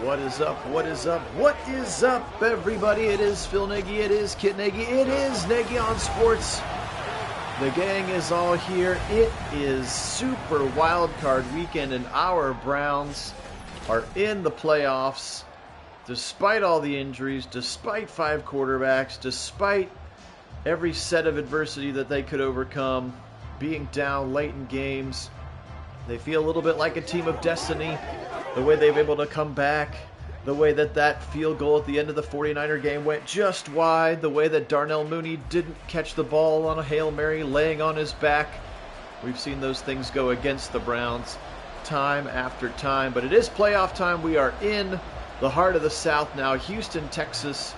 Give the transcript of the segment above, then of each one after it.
What is up? What is up? What is up, everybody? It is Phil Nagy. It is Kit Nagy. It is Nagy on Sports. The gang is all here. It is Super Wildcard Weekend, and our Browns are in the playoffs. Despite all the injuries, despite 5 quarterbacks, despite every set of adversity that they could overcome, being down late in games, they feel a little bit like a team of destiny. The way they've been able to come back, the way that field goal at the end of the 49er game went just wide, the way that Darnell Mooney didn't catch the ball on a Hail Mary laying on his back. We've seen those things go against the Browns time after time, but it is playoff time. We are in the heart of the South now, Houston, Texas,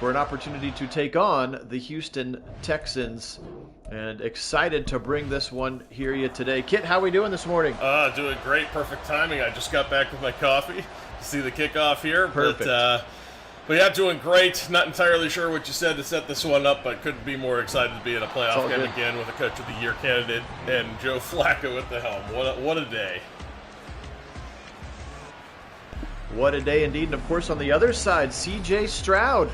for an opportunity to take on the Houston Texans. And excited to bring this one here you today. Kit, how are we doing this morning? Doing great. Perfect timing. I just got back with my coffee to see the kickoff here. Perfect. But yeah, doing great. Not entirely sure what you said to set this one up, but couldn't be more excited to be in a playoff game again with a Coach of the Year candidate and Joe Flacco at the helm. What a day. What a day indeed. And of course, on the other side, C.J. Stroud.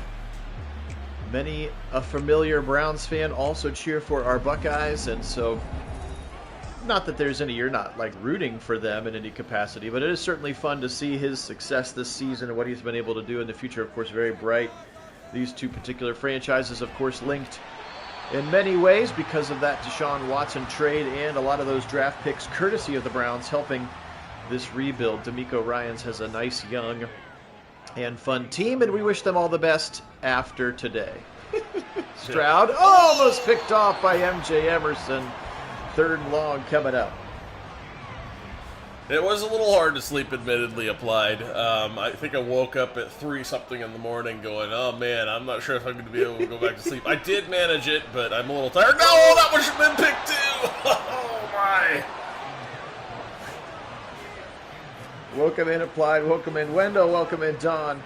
Many a familiar Browns fan also cheer for our Buckeyes, and so not that you're not like rooting for them in any capacity, but it is certainly fun to see his success this season and what he's been able to do in the future. Of course, very bright. These two particular franchises, of course, linked in many ways because of that Deshaun Watson trade and a lot of those draft picks courtesy of the Browns helping this rebuild. DeMeco Ryans has a nice young and fun team, and we wish them all the best after today. Stroud almost picked off by M.J. Emerson. 3rd and long coming up. It was a little hard to sleep, admittedly applied. I think I woke up at 3-something in the morning going, oh man, I'm not sure if I'm going to be able to go back to sleep. I did manage it, but I'm a little tired. No, that one should have been picked too! Oh my! Welcome in, Applied. Welcome in, Wendell. Welcome in, Don.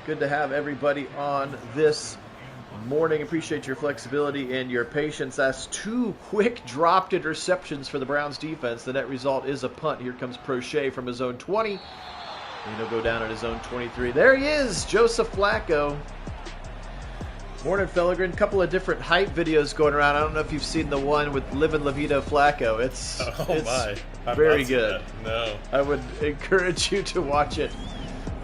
Good to have everybody on this morning. Appreciate your flexibility and your patience. That's 2 quick dropped interceptions for the Browns defense. The net result is a punt. Here comes Prochet from his own 20. And he'll go down at his own 23. There he is, Joseph Flacco. Morning, Fellegren. A couple of different hype videos going around. I don't know if you've seen the one with Livin' La Vida Flacco. It's very good. No. I would encourage you to watch it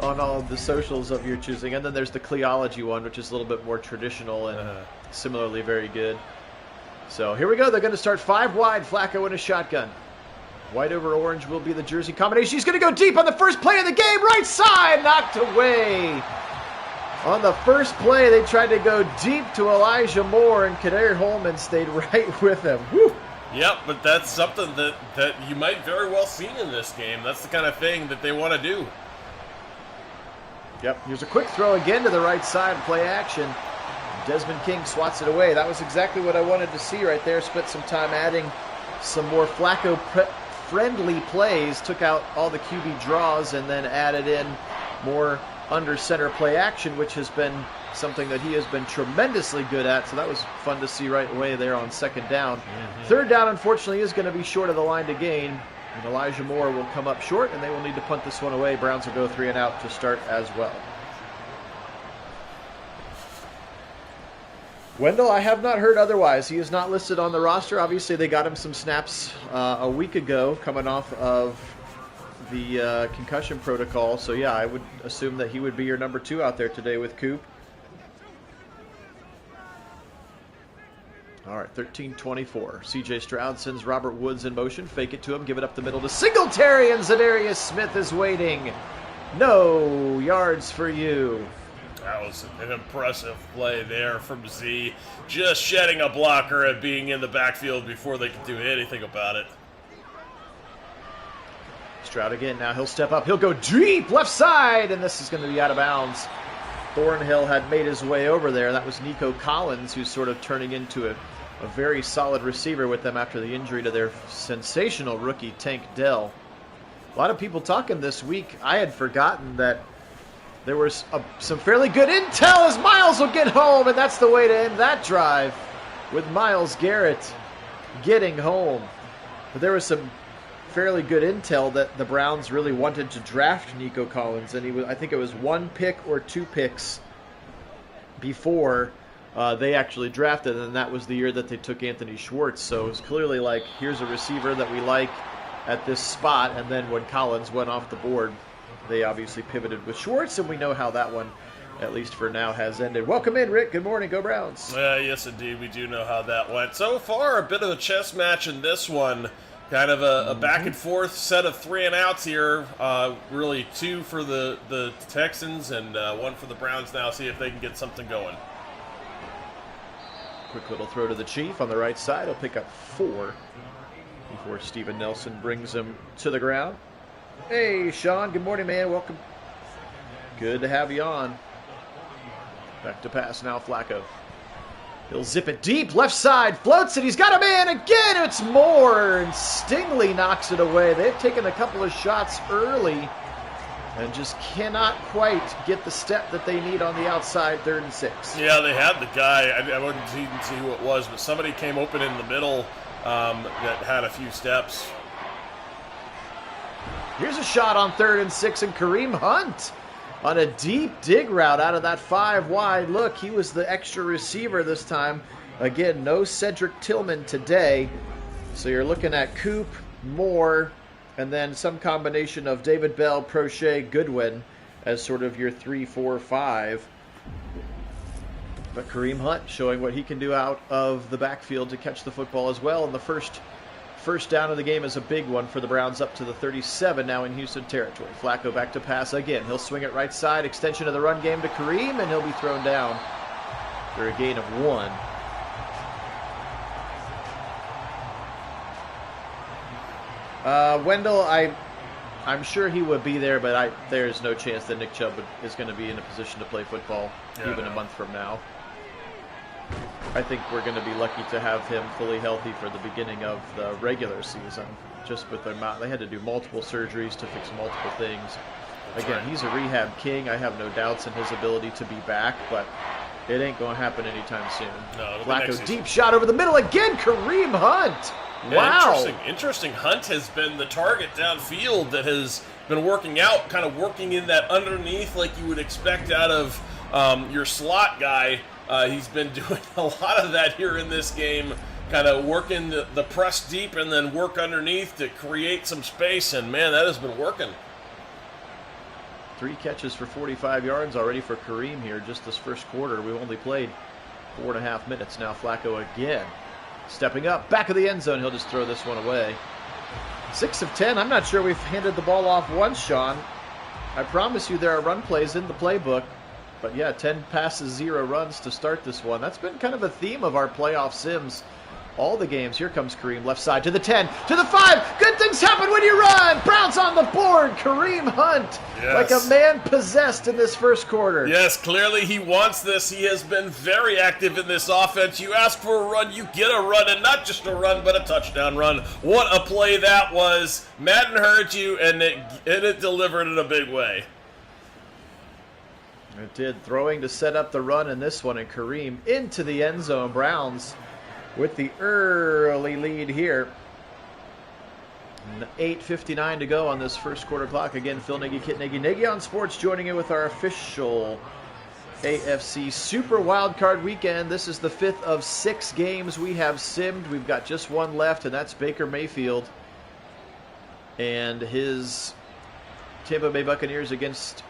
on all of the socials of your choosing. And then there's the Cleology one, which is a little bit more traditional and similarly very good. So here we go. They're going to start 5 wide. Flacco in a shotgun. White over orange will be the jersey combination. He's going to go deep on the first play of the game. Right side, knocked away. On the first play, they tried to go deep to Elijah Moore, and Kader Holman stayed right with him. Woo! Yep, but that's something that you might very well see in this game. That's the kind of thing that they want to do. Yep, here's a quick throw again to the right side, play action. Desmond King swats it away. That was exactly what I wanted to see right there. Spent some time adding some more Flacco-friendly plays, took out all the QB draws, and then added in more under center play action, which has been something that he has been tremendously good at. So that was fun to see right away there on 2nd down. 3rd down, unfortunately, is going to be short of the line to gain. And Elijah Moore will come up short, and they will need to punt this one away. Browns will go 3 and out to start as well. Wendell, I have not heard otherwise. He is not listed on the roster. Obviously, they got him some snaps a week ago coming off of the concussion protocol. So, yeah, I would assume that he would be your number 2 out there today with Coop. All right, 13-24. C.J. Stroud sends Robert Woods in motion. Fake it to him. Give it up the middle to Singletary, and Zadarius Smith is waiting. No yards for you. That was an impressive play there from Z. Just shedding a blocker and being in the backfield before they could do anything about it. Stroud again. Now he'll step up. He'll go deep left side, and this is going to be out of bounds. Thornhill had made his way over there. That was Nico Collins, who's sort of turning into a very solid receiver with them after the injury to their sensational rookie Tank Dell. A lot of people talking this week. I had forgotten that there was some fairly good intel as Miles will get home, and that's the way to end that drive with Myles Garrett getting home. But there was some fairly good intel that the Browns really wanted to draft Nico Collins, and I think it was 1 pick or 2 picks before they actually drafted, and that was the year that they took Anthony Schwartz. So it was clearly like, here's a receiver that we like at this spot, and then when Collins went off the board, they obviously pivoted with Schwartz, and we know how that one, at least for now, has ended. Welcome in, Rick. Good morning. Go Browns. Yes, indeed. We do know how that went. So far, a bit of a chess match in this one. Kind of a back and forth set of 3 and outs here. Really 2 for the Texans and 1 for the Browns now. See if they can get something going. Quick little throw to the Chief on the right side. He'll pick up 4 before Steven Nelson brings him to the ground. Hey, Sean. Good morning, man. Welcome. Good to have you on. Back to pass now, Flacco. He'll zip it deep, left side, floats it, he's got him in, again it's Moore, and Stingley knocks it away. They've taken a couple of shots early and just cannot quite get the step that they need on the outside, 3rd and 6. Yeah, they had the guy, I wouldn't even see who it was, but somebody came open in the middle that had a few steps. Here's a shot on 3rd and 6, and Kareem Hunt on a deep dig route out of that 5 wide. Look, he was the extra receiver this time. Again, no Cedric Tillman today. So you're looking at Coop, Moore, and then some combination of David Bell, Prochet, Goodwin as sort of your 3, 4, 5. But Kareem Hunt showing what he can do out of the backfield to catch the football as well. And the first down of the game is a big one for the Browns up to the 37 now in Houston territory. Flacco back to pass again. He'll swing it right side. Extension of the run game to Kareem, and he'll be thrown down for a gain of 1. Wendell, I'm sure he would be there, but there's no chance that Nick Chubb is going to be in a position to play football even a month from now. I think we're going to be lucky to have him fully healthy for the beginning of the regular season. Just with the amount, they had to do multiple surgeries to fix multiple things. Again, he's a rehab king. I have no doubts in his ability to be back, but it ain't going to happen anytime soon. No, Flacco, deep shot over the middle again. Kareem Hunt. Wow. Interesting. Hunt has been the target downfield that has been working out, kind of working in that underneath like you would expect out of your slot guy. He's been doing a lot of that here in this game, kind of working the press deep and then work underneath to create some space, and man, that has been working. 3 catches for 45 yards already for Kareem here just this first quarter. We've only played 4.5 minutes now. Flacco again. Stepping up, back of the end zone. He'll just throw this one away. 6 of 10. I'm not sure we've handed the ball off once, Sean. I promise you there are run plays in the playbook. But yeah, 10 passes, 0 runs to start this one. That's been kind of a theme of our playoff sims. All the games. Here comes Kareem, left side to the 10, to the 5. Good things happen when you run. Browns on the board. Kareem Hunt, like a man possessed in this first quarter. Yes, clearly he wants this. He has been very active in this offense. You ask for a run, you get a run, and not just a run, but a touchdown run. What a play that was. Madden heard you, and it delivered in a big way. It did. Throwing to set up the run in this one, and Kareem into the end zone. Browns with the early lead here. 8:59 to go on this first quarter clock. Again, Phil Nagy, Kit Nagy, Nagy on Sports, joining in with our official AFC Super Wildcard Weekend. This is the 5th of 6 games we have simmed. We've got just one left, and that's Baker Mayfield and his Tampa Bay Buccaneers against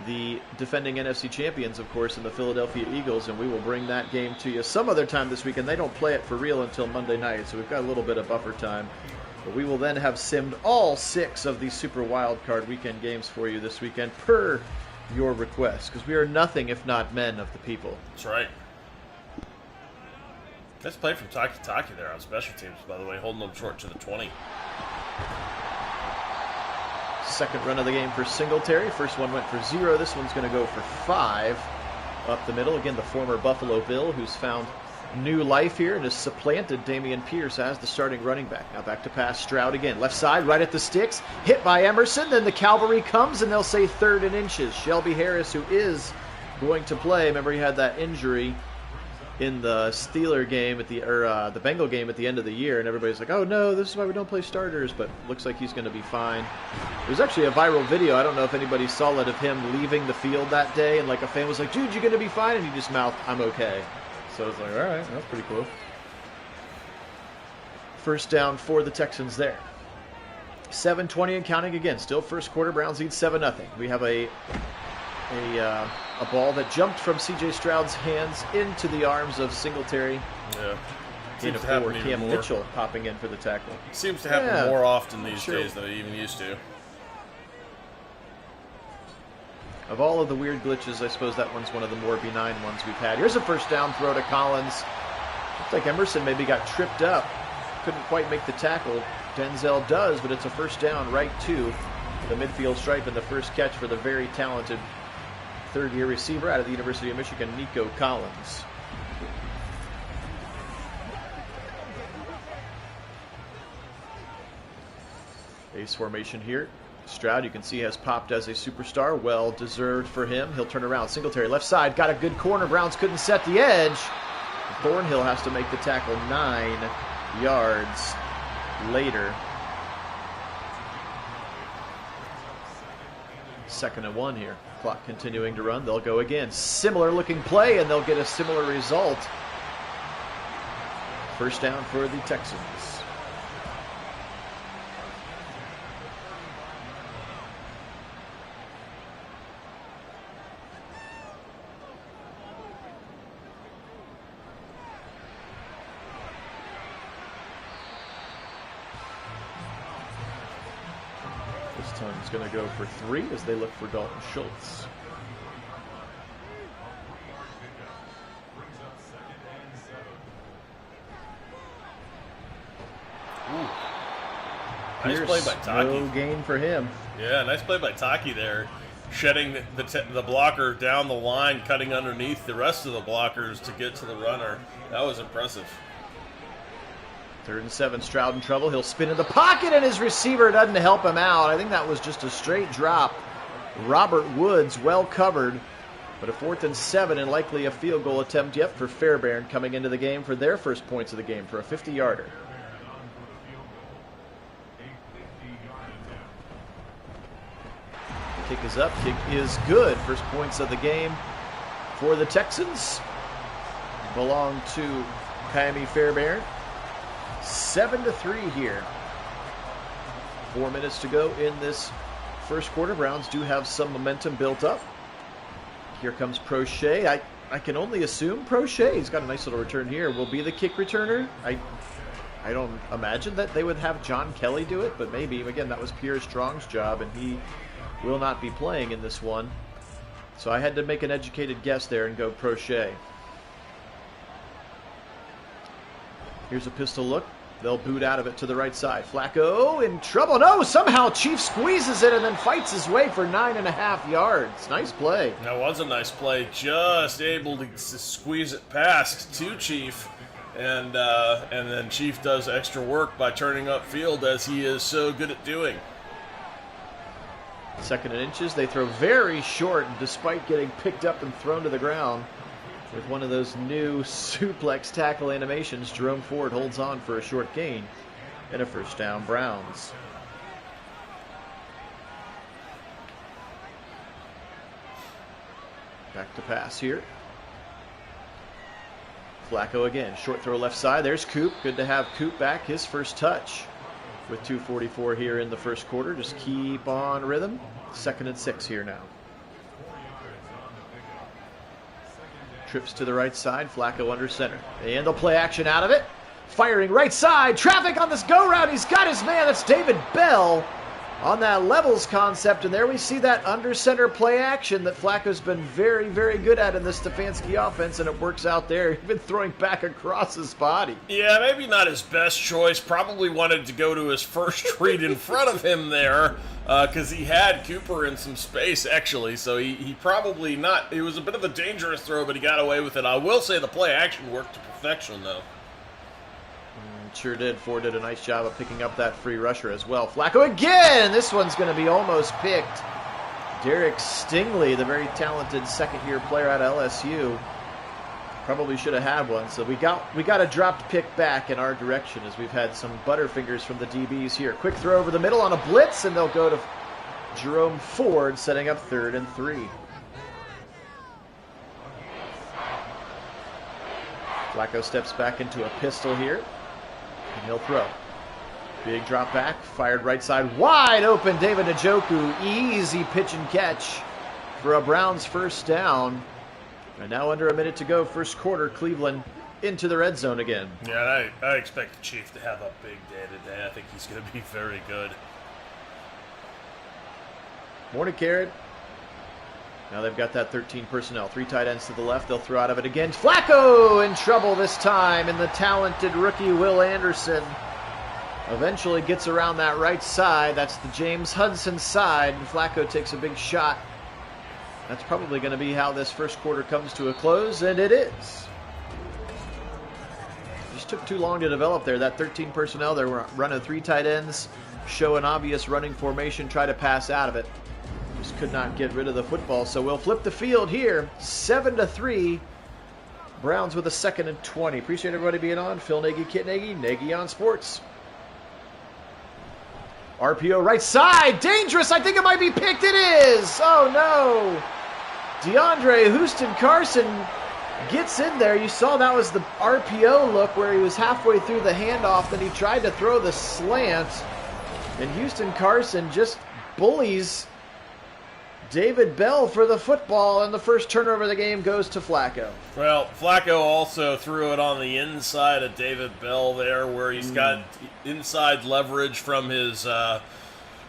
the defending NFC champions, of course, in the Philadelphia Eagles, and we will bring that game to you some other time this weekend. They don't play it for real until Monday night, so we've got a little bit of buffer time. But we will then have simmed all 6 of these Super Wildcard Weekend games for you this weekend, per your request, because we are nothing if not men of the people. That's right. Nice play from Taki there on special teams, by the way, holding them short to the 20. Second run of the game for Singletary. First one went for 0. This one's going to go for 5 up the middle. Again, the former Buffalo Bill who's found new life here and has supplanted Dameon Pierce as the starting running back. Now back to pass. Stroud again. Left side, right at the sticks. Hit by Emerson. Then the cavalry comes and they'll say 3rd and inches. Shelby Harris, who is going to play. Remember, he had that injury in the Steeler game the Bengal game at the end of the year, and everybody's like, "Oh no, this is why we don't play starters." But looks like he's going to be fine. There's actually a viral video. I don't know if anybody saw it of him leaving the field that day, and like a fan was like, "Dude, you're going to be fine," and he just mouthed, "I'm okay." So I was like, "All right, that's pretty cool." First down for the Texans there. 7:20 and counting again. Still first quarter. Browns lead 7-0. We have a ball that jumped from C.J. Stroud's hands into the arms of Singletary. Yeah. In a forward, Cam Mitchell popping in for the tackle. Seems to happen more often these days than it even used to. Of all of the weird glitches, I suppose that one's one of the more benign ones we've had. Here's a first down throw to Collins. Looks like Emerson maybe got tripped up. Couldn't quite make the tackle. Denzel does, but it's a first down right to the midfield stripe, and the first catch for the very talented third-year receiver out of the University of Michigan, Nico Collins. Base formation here. Stroud, you can see, has popped as a superstar. Well deserved for him. He'll turn around. Singletary left side. Got a good corner. Browns couldn't set the edge. Thornhill has to make the tackle 9 yards later. 2nd and 1 here. Clock continuing to run. They'll go again. Similar looking play, and they'll get a similar result. First down for the Texans. This time he's going to go for 3 as they look for Dalton Schultz. Nice play by Taki. No gain for him. Yeah, nice play by Taki there. Shedding the blocker down the line, cutting underneath the rest of the blockers to get to the runner. That was impressive. 3rd and 7, Stroud in trouble. He'll spin in the pocket, and his receiver doesn't help him out. I think that was just a straight drop. Robert Woods well covered, but a 4th and 7 and likely a field goal attempt yet for Fairbairn coming into the game for their first points of the game for a 50-yarder. Kick is up. Kick is good. First points of the game for the Texans belong to Pammy Fairbairn. 7-3 here. 4 minutes to go in this first quarter. Browns do have some momentum built up. Here comes Prochet. I can only assume Prochet, he's got a nice little return here, will be the kick returner. I don't imagine that they would have John Kelly do it, but maybe. Again, that was Pierre Strong's job, and he will not be playing in this one. So I had to make an educated guess there and go Prochet. Here's a pistol look. They'll boot out of it to the right side. Flacco in trouble. No, somehow Chief squeezes it and then fights his way for 9.5 yards. Nice play. That was a nice play. Just able to squeeze it past to Chief. And then Chief does extra work by turning upfield, as he is so good at doing. 2nd and inches. They throw very short, despite getting picked up and thrown to the ground. With one of those new suplex tackle animations, Jerome Ford holds on for a short gain and a first down. Browns. Back to pass here. Flacco again. Short throw left side. There's Coop. Good to have Coop back. His first touch with 2:44 here in the first quarter. Just keep on rhythm. 2nd and 6 here now. Trips to the right side. Flacco under center. And they'll play action out of it. Firing right side. Traffic on this go route. He's got his man. That's David Bell. on that levels concept, and there we see that under center play action that Flacco's been very, very good at in this Stefanski offense, and it works out there, even throwing back across his body. Yeah, maybe not his best choice. Probably wanted to go to his first read in front of him there, because he had Cooper in some space, actually, so he probably not. It was a bit of a dangerous throw, but he got away with it. I will say the play action worked to perfection, though. Sure did. Ford did a nice job of picking up that free rusher as well. Flacco again! This one's going to be almost picked. Derek Stingley, the very talented second-year player out of LSU, probably should have had one. So we got a dropped pick back in our direction as we've had some butterfingers from the DBs here. Quick throw over the middle on a blitz, and they'll go to Jerome Ford, setting up 3rd and 3. Flacco steps back into a pistol here. And he'll throw. Big drop back, fired right side, wide open. David Njoku, easy pitch and catch for a Browns first down. And now under a minute to go, first quarter, Cleveland into the red zone again. Yeah, I expect the Chief to have a big day today. I think he's going to be very good. Morning, Carrot. Now they've got that 13 personnel. 3 tight ends to the left. They'll throw out of it again. Flacco in trouble this time, and the talented rookie Will Anderson eventually gets around that right side. That's the James Hudson side, and Flacco takes a big shot. That's probably going to be how this first quarter comes to a close, and it is. Just took too long to develop there. That 13 personnel, they were running 3 tight ends, show an obvious running formation, try to pass out of it. Just could not get rid of the football, so we'll flip the field here. 7-3. Browns with a 2nd and 20. Appreciate everybody being on. Phil Nagy, Kit Nagy, Nagy on Sports. RPO right side. Dangerous. I think it might be picked. It is. Oh, no. DeAndre Houston Carson gets in there. You saw that was the RPO look where he was halfway through the handoff. Then he tried to throw the slant. And Houston Carson just bullies David Bell for the football, and the first turnover of the game goes to Flacco. Well, Flacco also threw it on the inside of David Bell there, where he's got inside leverage from his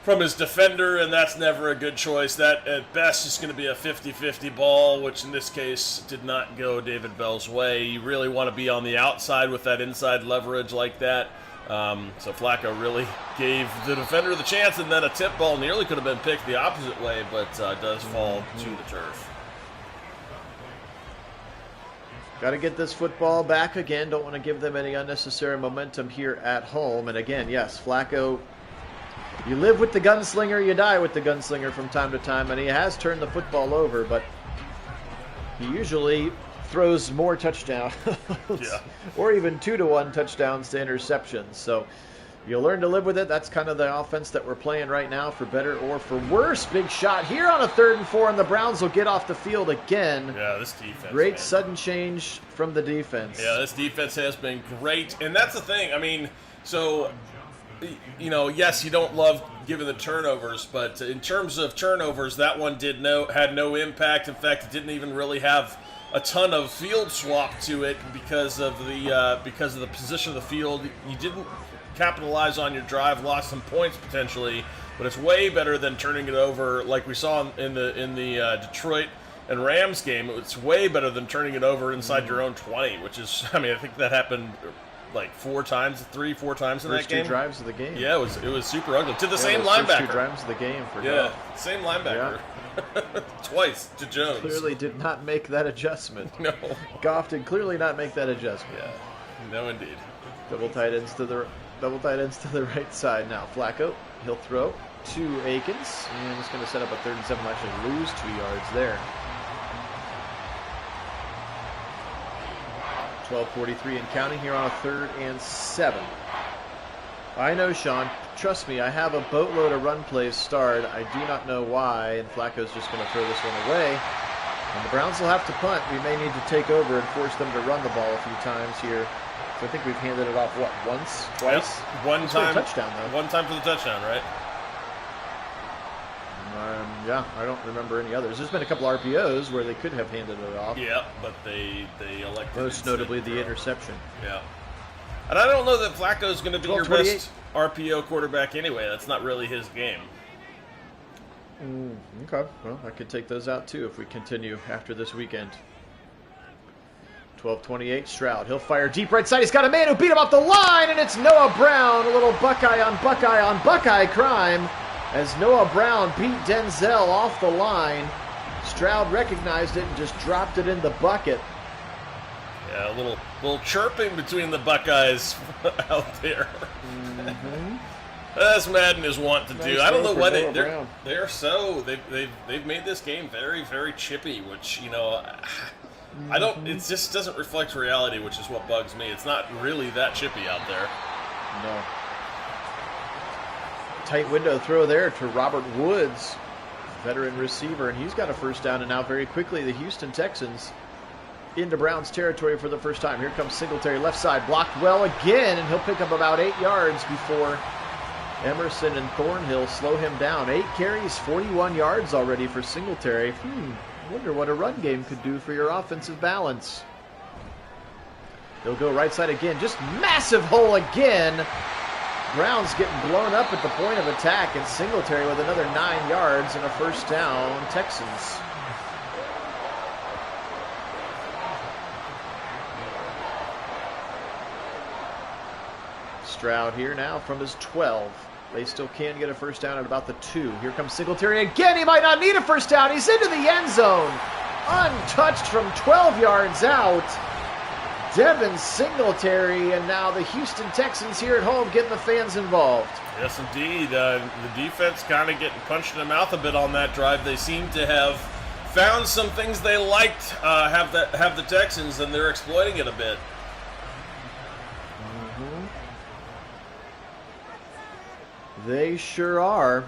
defender, and that's never a good choice. That, at best, is going to be a 50-50 ball, which in this case did not go David Bell's way. You really want to be on the outside with that inside leverage like that. So Flacco really gave the defender the chance, and then a tip ball nearly could have been picked the opposite way, but does fall to the turf. Got to get this football back again. Don't want to give them any unnecessary momentum here at home. And again, yes, Flacco, you live with the gunslinger, you die with the gunslinger from time to time, and he has turned the football over, but he usually throws more touchdowns or even 2-to-1 touchdowns to interceptions. So you'll learn to live with it. That's kind of the offense that we're playing right now, for better or for worse. Big shot here on a 3rd and 4, and the Browns will get off the field again. Yeah, this defense. Great sudden change from the defense. Yeah, this defense has been great. And that's the thing. I mean, so, you know, yes, you don't love giving the turnovers, but in terms of turnovers, that one had no impact. In fact, it didn't even really have a ton of field swap to it because of the position of the field. You didn't capitalize on your drive, lost some points potentially, but it's way better than turning it over like we saw in the Detroit and Rams game. It's way better than turning it over inside your own 20, which is, I mean, I think that happened like 4 times in that game. First 2 drives of the game. Yeah, it was super ugly. To the same linebacker. First 2 drives of the game for Goff. Same linebacker. Yeah. Twice to Jones. Clearly did not make that adjustment. No. Goff did clearly not make that adjustment. Yeah. No, indeed. Double tight ends to the right side now. Flacco, he'll throw to Akins, and he's going to set up a 3rd and 7. Actually lose 2 yards there. 12:43 and counting here on a 3rd and 7. I know, Sean. Trust me, I have a boatload of run plays starred. I do not know why, and Flacco's just going to throw this one away. And the Browns will have to punt. We may need to take over and force them to run the ball a few times here. So I think we've handed it off, what, once? Twice? Yep. One time. For a touchdown, though. One time for the touchdown, right? Yeah, I don't remember any others. There's been a couple RPOs where they could have handed it off. Yeah, but they elected. Most notably the interception. Yeah. And I don't know that Flacco's going to be your best RPO quarterback anyway. That's not really his game. Okay, well, I could take those out too if we continue after this weekend. 12:28, Stroud. He'll fire deep right side. He's got a man who beat him off the line, and it's Noah Brown. A little Buckeye on Buckeye crime as Noah Brown beat Denzel off the line. Stroud recognized it and just dropped it in the bucket. Yeah, a little chirping between the Buckeyes out there. As Madden is wont to do. I don't know why they've made this game very, very chippy, which, you know, it just doesn't reflect reality, which is what bugs me. It's not really that chippy out there. No. Tight window throw there to Robert Woods, veteran receiver, and he's got a first down, and now very quickly the Houston Texans into Browns territory for the first time. Here comes Singletary, left side, blocked well again, and he'll pick up about 8 yards before Emerson and Thornhill slow him down. 8 carries, 41 yards already for Singletary. Wonder what a run game could do for your offensive balance. They'll go right side again, just massive hole again. Browns getting blown up at the point of attack, and Singletary with another 9 yards and a first down. Texans. Stroud here now from his 12. They still can get a first down at about the 2. Here comes Singletary again. He might not need a first down. He's into the end zone. Untouched from 12 yards out. Devin Singletary, and now the Houston Texans here at home getting the fans involved. Yes, indeed. The defense kind of getting punched in the mouth a bit on that drive. They seem to have found some things they liked have the Texans, and they're exploiting it a bit. They sure are.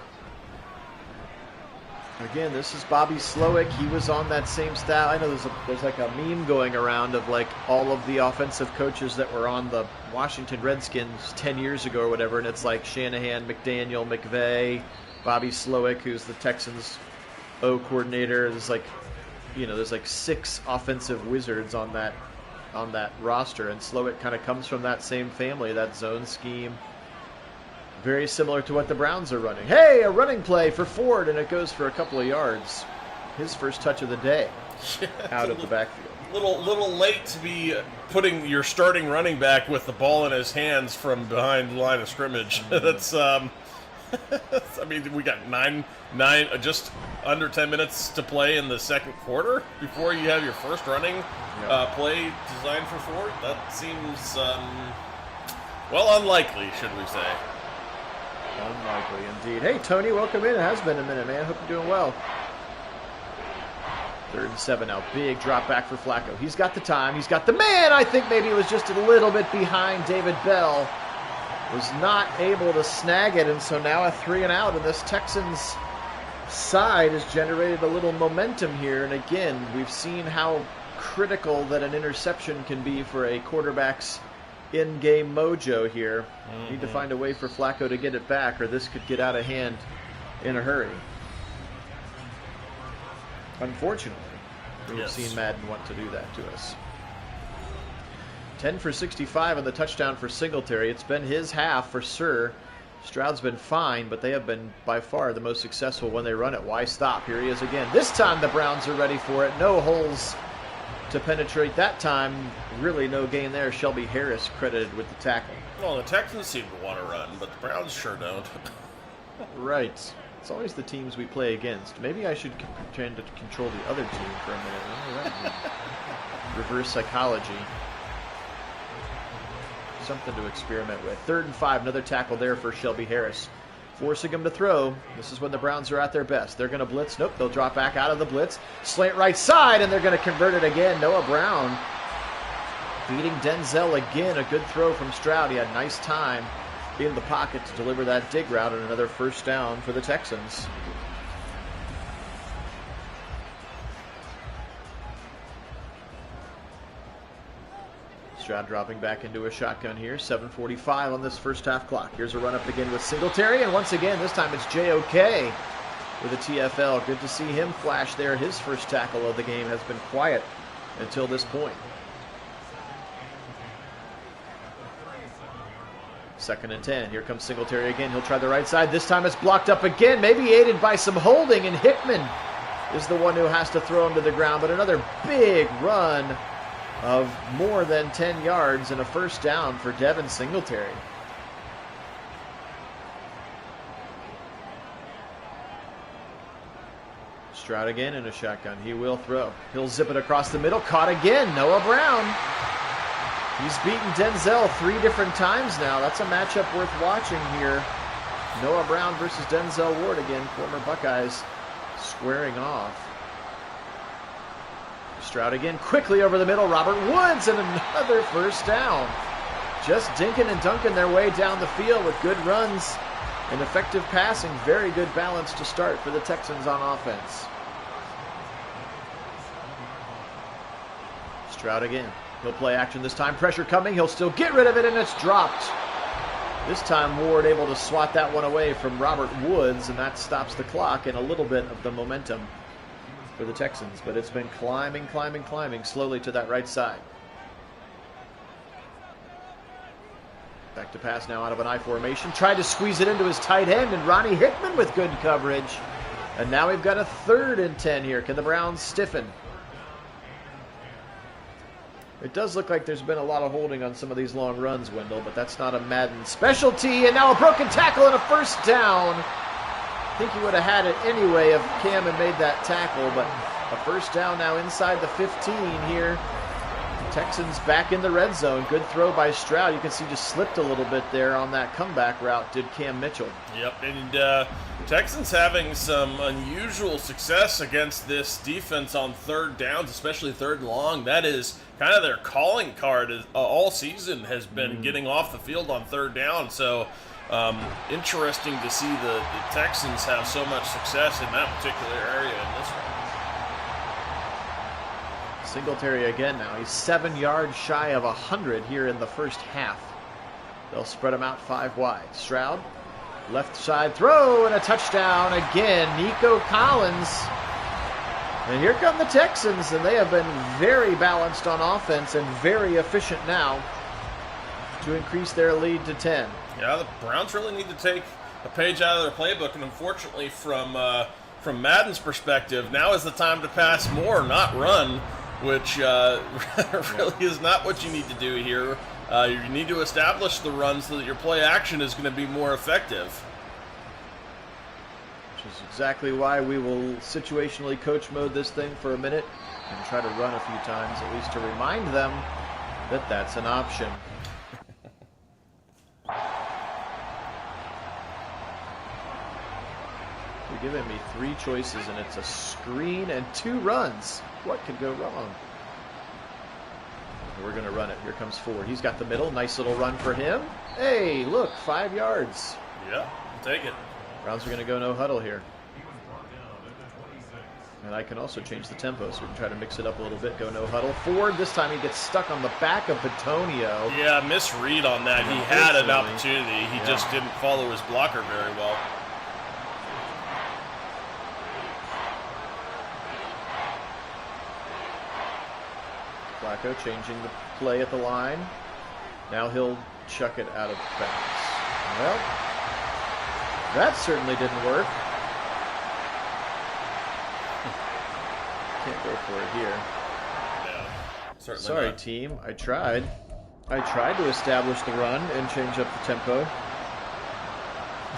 Again, this is Bobby Slowick. He was on that same staff. I know there's like a meme going around of like all of the offensive coaches that were on the Washington Redskins 10 years ago or whatever, and it's like Shanahan, McDaniel, McVay, Bobby Slowick, who's the Texans O coordinator. There's like, you know, there's like 6 offensive wizards on that roster, and Slowick kind of comes from that same family, that zone scheme. Very similar to what the Browns are running. Hey, a running play for Ford, and it goes for a couple of yards. His first touch of the day out of the backfield. Little late to be putting your starting running back with the ball in his hands from behind the line of scrimmage. That's, I mean, we got just under 10 minutes to play in the second quarter before you have your first running play designed for Ford. That seems, well, unlikely, should we say. Unlikely indeed. Hey, Tony, welcome in. It has been a minute, man. Hope you're doing well. 3rd and 7 now. Big drop back for Flacco. He's got the time. He's got the man. I think maybe it was just a little bit behind David Bell. Was not able to snag it, and so now a 3 and out, and this Texans side has generated a little momentum here. And again, we've seen how critical that an interception can be for a quarterback's in-game mojo here. Need to find a way for Flacco to get it back, or this could get out of hand in a hurry. Unfortunately, we've seen Madden want to do that to us. 10 for 65 on the touchdown for Singletary. It's been his half for sure. Stroud's been fine, but they have been by far the most successful when they run it. Why stop? Here he is again. This time the Browns are ready for it. No holes to penetrate that time. Really no gain there. Shelby Harris credited with the tackle. Well, the Texans seem to want to run, but the Browns sure don't. Right. It's always the teams we play against. Maybe I should pretend to control the other team for a minute. I don't know that. Reverse psychology. Something to experiment with. 3rd and 5. Another tackle there for Shelby Harris. Forcing him to throw. This is when the Browns are at their best. They're going to blitz. Nope, they'll drop back out of the blitz. Slant right side, and they're going to convert it again. Noah Brown beating Denzel again. A good throw from Stroud. He had nice time in the pocket to deliver that dig route, and another first down for the Texans. Stroud dropping back into a shotgun here. 7:45 on this first half clock. Here's a run up again with Singletary, and once again, this time it's JOK with a TFL. Good to see him flash there. His first tackle of the game has been quiet until this point. 2nd and 10. Here comes Singletary again. He'll try the right side. This time it's blocked up again, maybe aided by some holding, and Hickman is the one who has to throw him to the ground. But another big run of more than 10 yards and a first down for Devin Singletary. Stroud again in a shotgun. He will throw. He'll zip it across the middle. Caught again. Noah Brown. He's beaten Denzel 3 different times now. That's a matchup worth watching here. Noah Brown versus Denzel Ward again. Former Buckeyes squaring off. Stroud again. Quickly over the middle. Robert Woods and another first down. Just dinking and dunking their way down the field with good runs and effective passing. Very good balance to start for the Texans on offense. Stroud again. He'll play action this time. Pressure coming. He'll still get rid of it, and it's dropped. This time Ward able to swat that one away from Robert Woods, and that stops the clock and a little bit of the momentum for the Texans. But it's been climbing slowly to that right side. Back to pass now out of an I formation. Tried to squeeze it into his tight end, and Ronnie Hickman with good coverage. And now we've got a 3rd and 10 here. Can the Browns stiffen? It does look like there's been a lot of holding on some of these long runs, Wendell, but that's not a Madden specialty. And now a broken tackle and a first down. I think he would have had it anyway if Cam had made that tackle, but a first down now inside the 15 here. Texans back in the red zone. Good throw by Stroud. You can see just slipped a little bit there on that comeback route, did Cam Mitchell. Yep, and Texans having some unusual success against this defense on 3rd downs, especially 3rd and long. That is kind of their calling card all season, has been getting off the field on 3rd down. So interesting to see the Texans have so much success in that particular area in this one. Singletary again now. He's 7 yards shy of 100 here in the first half. They'll spread him out 5 wide. Stroud, left side throw, and a touchdown again. Nico Collins. And here come the Texans, and they have been very balanced on offense and very efficient now to increase their lead to 10. Yeah, the Browns really need to take a page out of their playbook, and unfortunately from Madden's perspective, now is the time to pass more, not run, which really is not what you need to do here. You need to establish the run so that your play action is going to be more effective. Which is exactly why we will situationally coach mode this thing for a minute and try to run a few times, at least to remind them that that's an option. You're giving me 3 choices, and it's a screen and 2 runs. What could go wrong? We're going to run it. Here comes Ford. He's got the middle. Nice little run for him. Hey, look, 5 yards. Yeah, take it. Browns are going to go no huddle here. And I can also change the tempo, so we can try to mix it up a little bit. Go no huddle. Ford, this time he gets stuck on the back of Batonio. Yeah, misread on that. He had an opportunity. He just didn't follow his blocker very well. Flacco changing the play at the line. Now he'll chuck it out of bounds. Well, that certainly didn't work. Can't go for it here. No, certainly Sorry, not. team. I tried to establish the run and change up the tempo.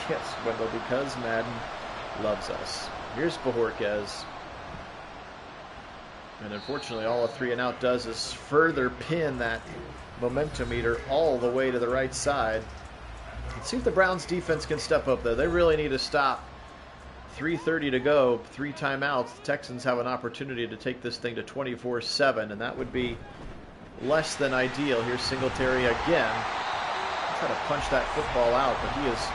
Yes, Wendell, because Madden loves us. Here's Bajorquez. And unfortunately, all a 3 and out does is further pin that momentum meter all the way to the right side. Let's see if the Browns defense can step up, though. They really need to stop. 3:30 to go, 3 timeouts. The Texans have an opportunity to take this thing to 24-7, and that would be less than ideal. Here's Singletary again. Try to punch that football out, but he is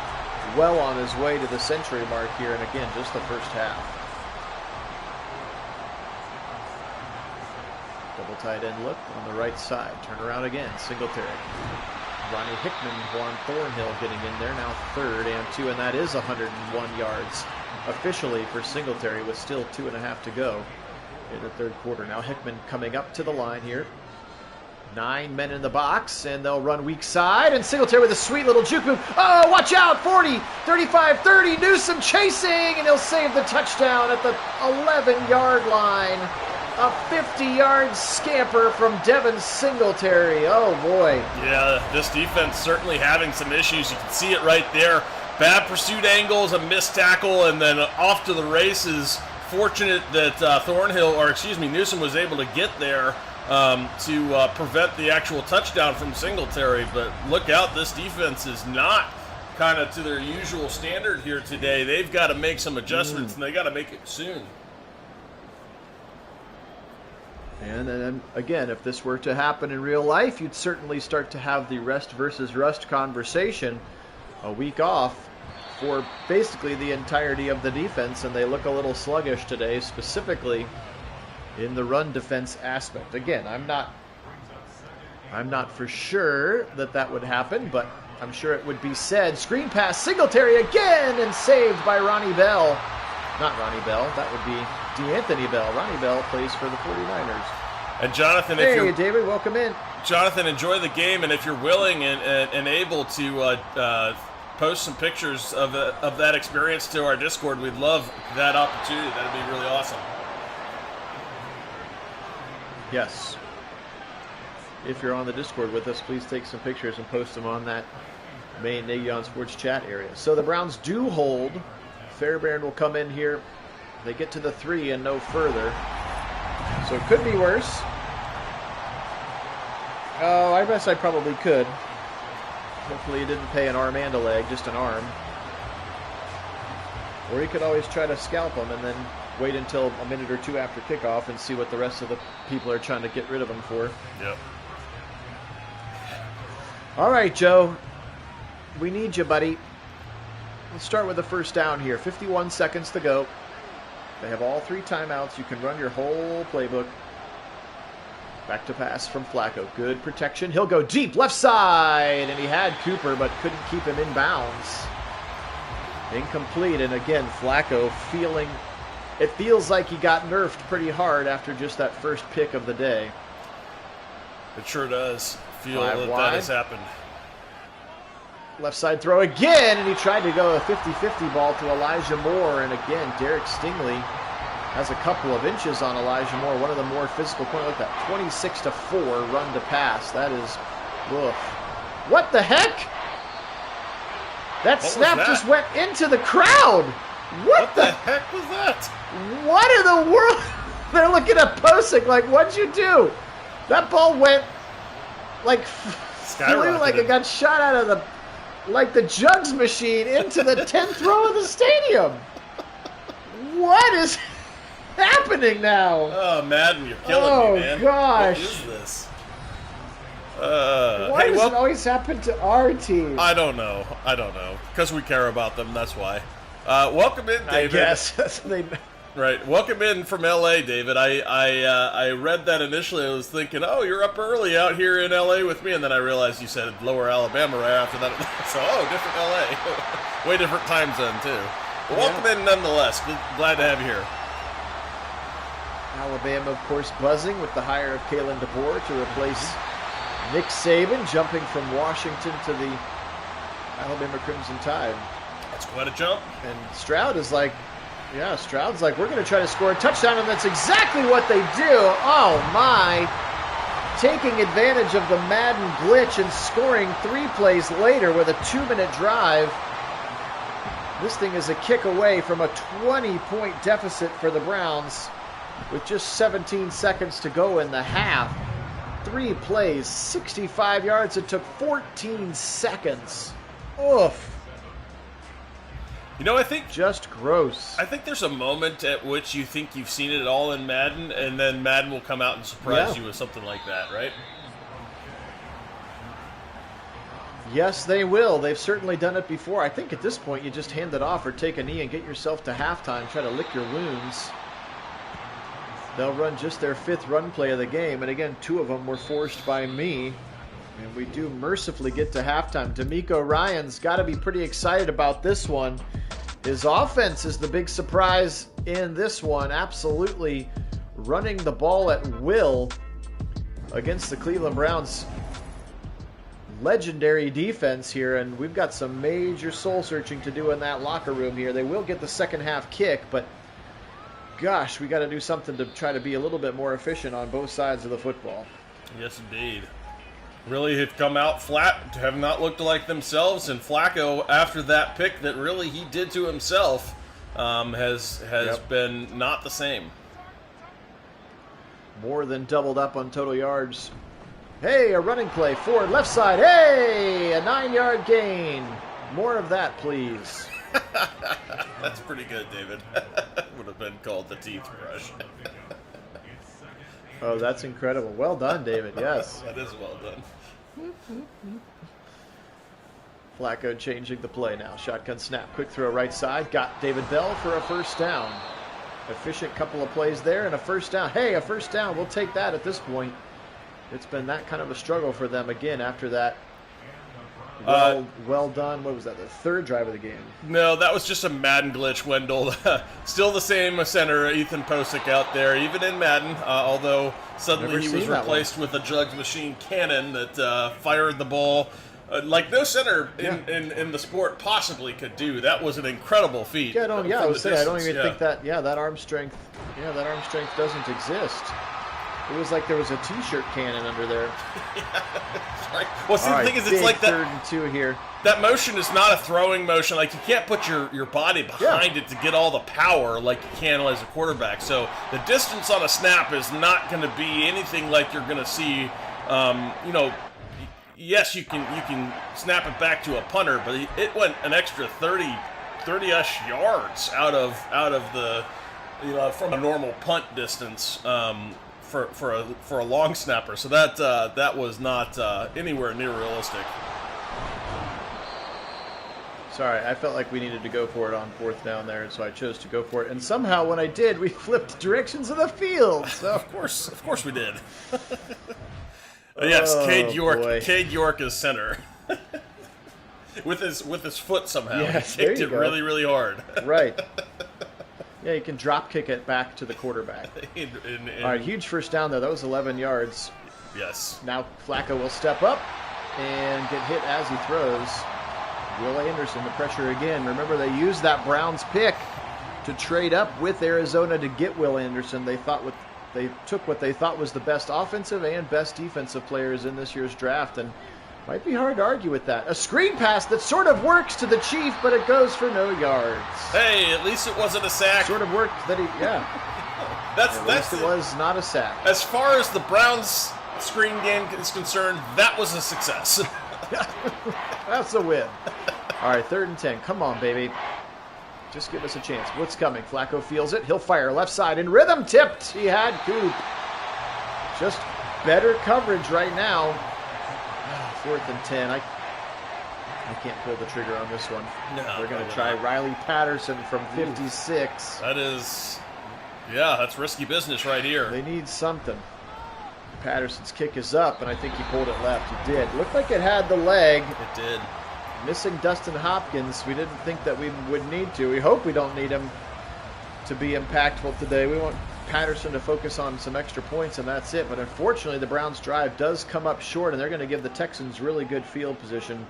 well on his way to the century mark here, and again, just the first half. Double tight end look on the right side. Turn around again. Singletary. Ronnie Hickman, Juan Thornhill getting in there. Now 3rd and 2, and that is 101 yards officially for Singletary with still 2.5 to go in the 3rd quarter. Now Hickman coming up to the line here. 9 men in the box, and they'll run weak side, and Singletary with a sweet little juke move. Oh, watch out, 40, 35, 30, Newsome chasing, and he'll save the touchdown at the 11-yard line. A 50-yard scamper from Devin Singletary. Oh, boy. Yeah, this defense certainly having some issues. You can see it right there. Bad pursuit angles, a missed tackle, and then off to the races. Fortunate that Newsome was able to get there to prevent the actual touchdown from Singletary. But look out, this defense is not kind of to their usual standard here today. They've got to make some adjustments, and they got to make it soon. And then, again, if this were to happen in real life, you'd certainly start to have the rest versus rust conversation. A week off for basically the entirety of the defense, and they look a little sluggish today, specifically in the run defense aspect. Again, I'm not for sure that would happen, but I'm sure it would be said. Screen pass, Singletary again, and saved by Ronnie Bell. Not Ronnie Bell, that would be DeAnthony Bell. Ronnie Bell plays for the 49ers. And Jonathan, hey, David, welcome in. Jonathan, enjoy the game, and if you're willing and able to post some pictures of that experience to our Discord, we'd love that opportunity. That'd be really awesome. Yes. If you're on the Discord with us, please take some pictures and post them on that main Nagy on Sports chat area. So the Browns do hold. Fairbairn will come in here. They get to the 3 and no further. So it could be worse. Oh, I guess I probably could. Hopefully he didn't pay an arm and a leg, just an arm. Or he could always try to scalp him and then wait until a minute or two after kickoff and see what the rest of the people are trying to get rid of him for. Yep. All right, Joe. We need you, buddy. Let's start with the first down here. 51 seconds to go. They have all 3 timeouts. You can run your whole playbook. Back to pass from Flacco. Good protection. He'll go deep left side. And he had Cooper, but couldn't keep him in bounds. Incomplete. And again, Flacco it feels like he got nerfed pretty hard after just that first pick of the day. It sure does feel that has happened. Left side throw again, and he tried to go a 50-50 ball to Elijah Moore. And again, Derek Stingley has a couple of inches on Elijah Moore. One of the more physical points. Look at that, 26-4 run to pass. That is, woof. What the heck? That snap just went into the crowd. What the heck was that? What in the world? They're looking at Posick like, what'd you do? That ball went like flew like it got shot out of the jugs machine into the 10th row of the stadium. What is happening now? Oh, Madden, you're killing me, man. Oh, gosh. What is this? Why does it always happen to our team? I don't know. Because we care about them, that's why. Welcome in, David. I guess. Right. Welcome in from L.A., David. I read that initially. I was thinking, oh, you're up early out here in L.A. with me, and then I realized you said Lower Alabama right after that. So, different L.A. Way different time zone, too. But welcome in nonetheless. Glad to have you here. Alabama, of course, buzzing with the hire of Kalen DeBoer to replace Nick Saban, jumping from Washington to the Alabama Crimson Tide. That's quite a jump. And Stroud's like, we're going to try to score a touchdown, and that's exactly what they do. Oh, my. Taking advantage of the Madden glitch and scoring 3 plays later with a 2-minute drive. This thing is a kick away from a 20-point deficit for the Browns with just 17 seconds to go in the half. 3 plays, 65 yards. It took 14 seconds. Oof. You know, I think just gross. I think there's a moment at which you think you've seen it all in Madden, and then Madden will come out and surprise you with something like that, right? Yes, they will. They've certainly done it before. I think at this point you just hand it off or take a knee and get yourself to halftime. Try to lick your wounds. They'll run just their 5th run play of the game, and again, 2 of them were forced by me. And we do mercifully get to halftime. D'Amico Ryan's got to be pretty excited about this one. His offense is the big surprise in this one. Absolutely running the ball at will. against the Cleveland Browns' legendary defense here, and we've got some major soul searching to do in that locker room here. They will get the second half kick, but gosh, we got to do something to try to be a little bit more efficient on both sides of the football. Yes, indeed. Really have come out flat, have not looked like themselves, and Flacco, after that pick that really he did to himself, has been not the same. More than doubled up on total yards. Hey, a running play forward, left side. Hey, a 9-yard gain. More of that, please. That's pretty good, David. Would have been called the teeth brush. Oh, that's incredible. Well done, David. Yes. That is well done. Flacco changing the play now. Shotgun snap. Quick throw right side. Got David Bell for a first down. Efficient couple of plays there and a first down. Hey, a first down. We'll take that at this point. It's been that kind of a struggle for them again after that. Well done. What was that? The third drive of the game? No, that was just a Madden glitch, Wendell. Still the same center, Ethan Posick out there, even in Madden, although suddenly he was replaced with a jugs machine cannon that fired the ball like no center in the sport possibly could do. That was an incredible feat. I don't even think that. That arm strength. That arm strength doesn't exist. It was like there was a T-shirt cannon under there. Right. Well, see, the thing is, it's like that. 3rd and 2 here. That motion is not a throwing motion. Like, you can't put your body behind it to get all the power like you can as a quarterback. So the distance on a snap is not going to be anything like you're going to see. Yes, you can snap it back to a punter, but it went an extra 30-ish yards out of the from a normal punt distance. For a long snapper, so that was not anywhere near realistic. Sorry, I felt like we needed to go for it on 4th down there, and so I chose to go for it. And somehow, when I did, we flipped directions of the field. So of course we did. Yes, Cade York is center. with his foot somehow. Yes, he kicked it really, really hard. Right. Yeah, you can drop kick it back to the quarterback. All right, huge first down there. That was 11 yards. Yes. Now Flacco will step up and get hit as he throws. Will Anderson, the pressure again. Remember, they used that Browns pick to trade up with Arizona to get Will Anderson. They took what they thought was the best offensive and best defensive players in this year's draft, and might be hard to argue with that. A screen pass that sort of works to the Chief, but it goes for no yards. Hey, at least it wasn't a sack. Sort of worked that At least it was not a sack. As far as the Browns screen game is concerned, that was a success. That's a win. All right, 3rd and 10. Come on, baby. Just give us a chance. What's coming? Flacco feels it. He'll fire left side in rhythm. Tipped. He had Coop. Just better coverage right now. 4th and 10. I can't pull the trigger on this one. No, they're going to try Riley Patterson from 56. That's risky business right here. They need something. Patterson's kick is up, and I think he pulled it left. He did. Looked like it had the leg. It did. Missing Dustin Hopkins. We didn't think that we would need to. We hope we don't need him to be impactful today. We want Patterson to focus on some extra points, and that's it. But unfortunately, the Browns' drive does come up short, and they're going to give the Texans really good field position.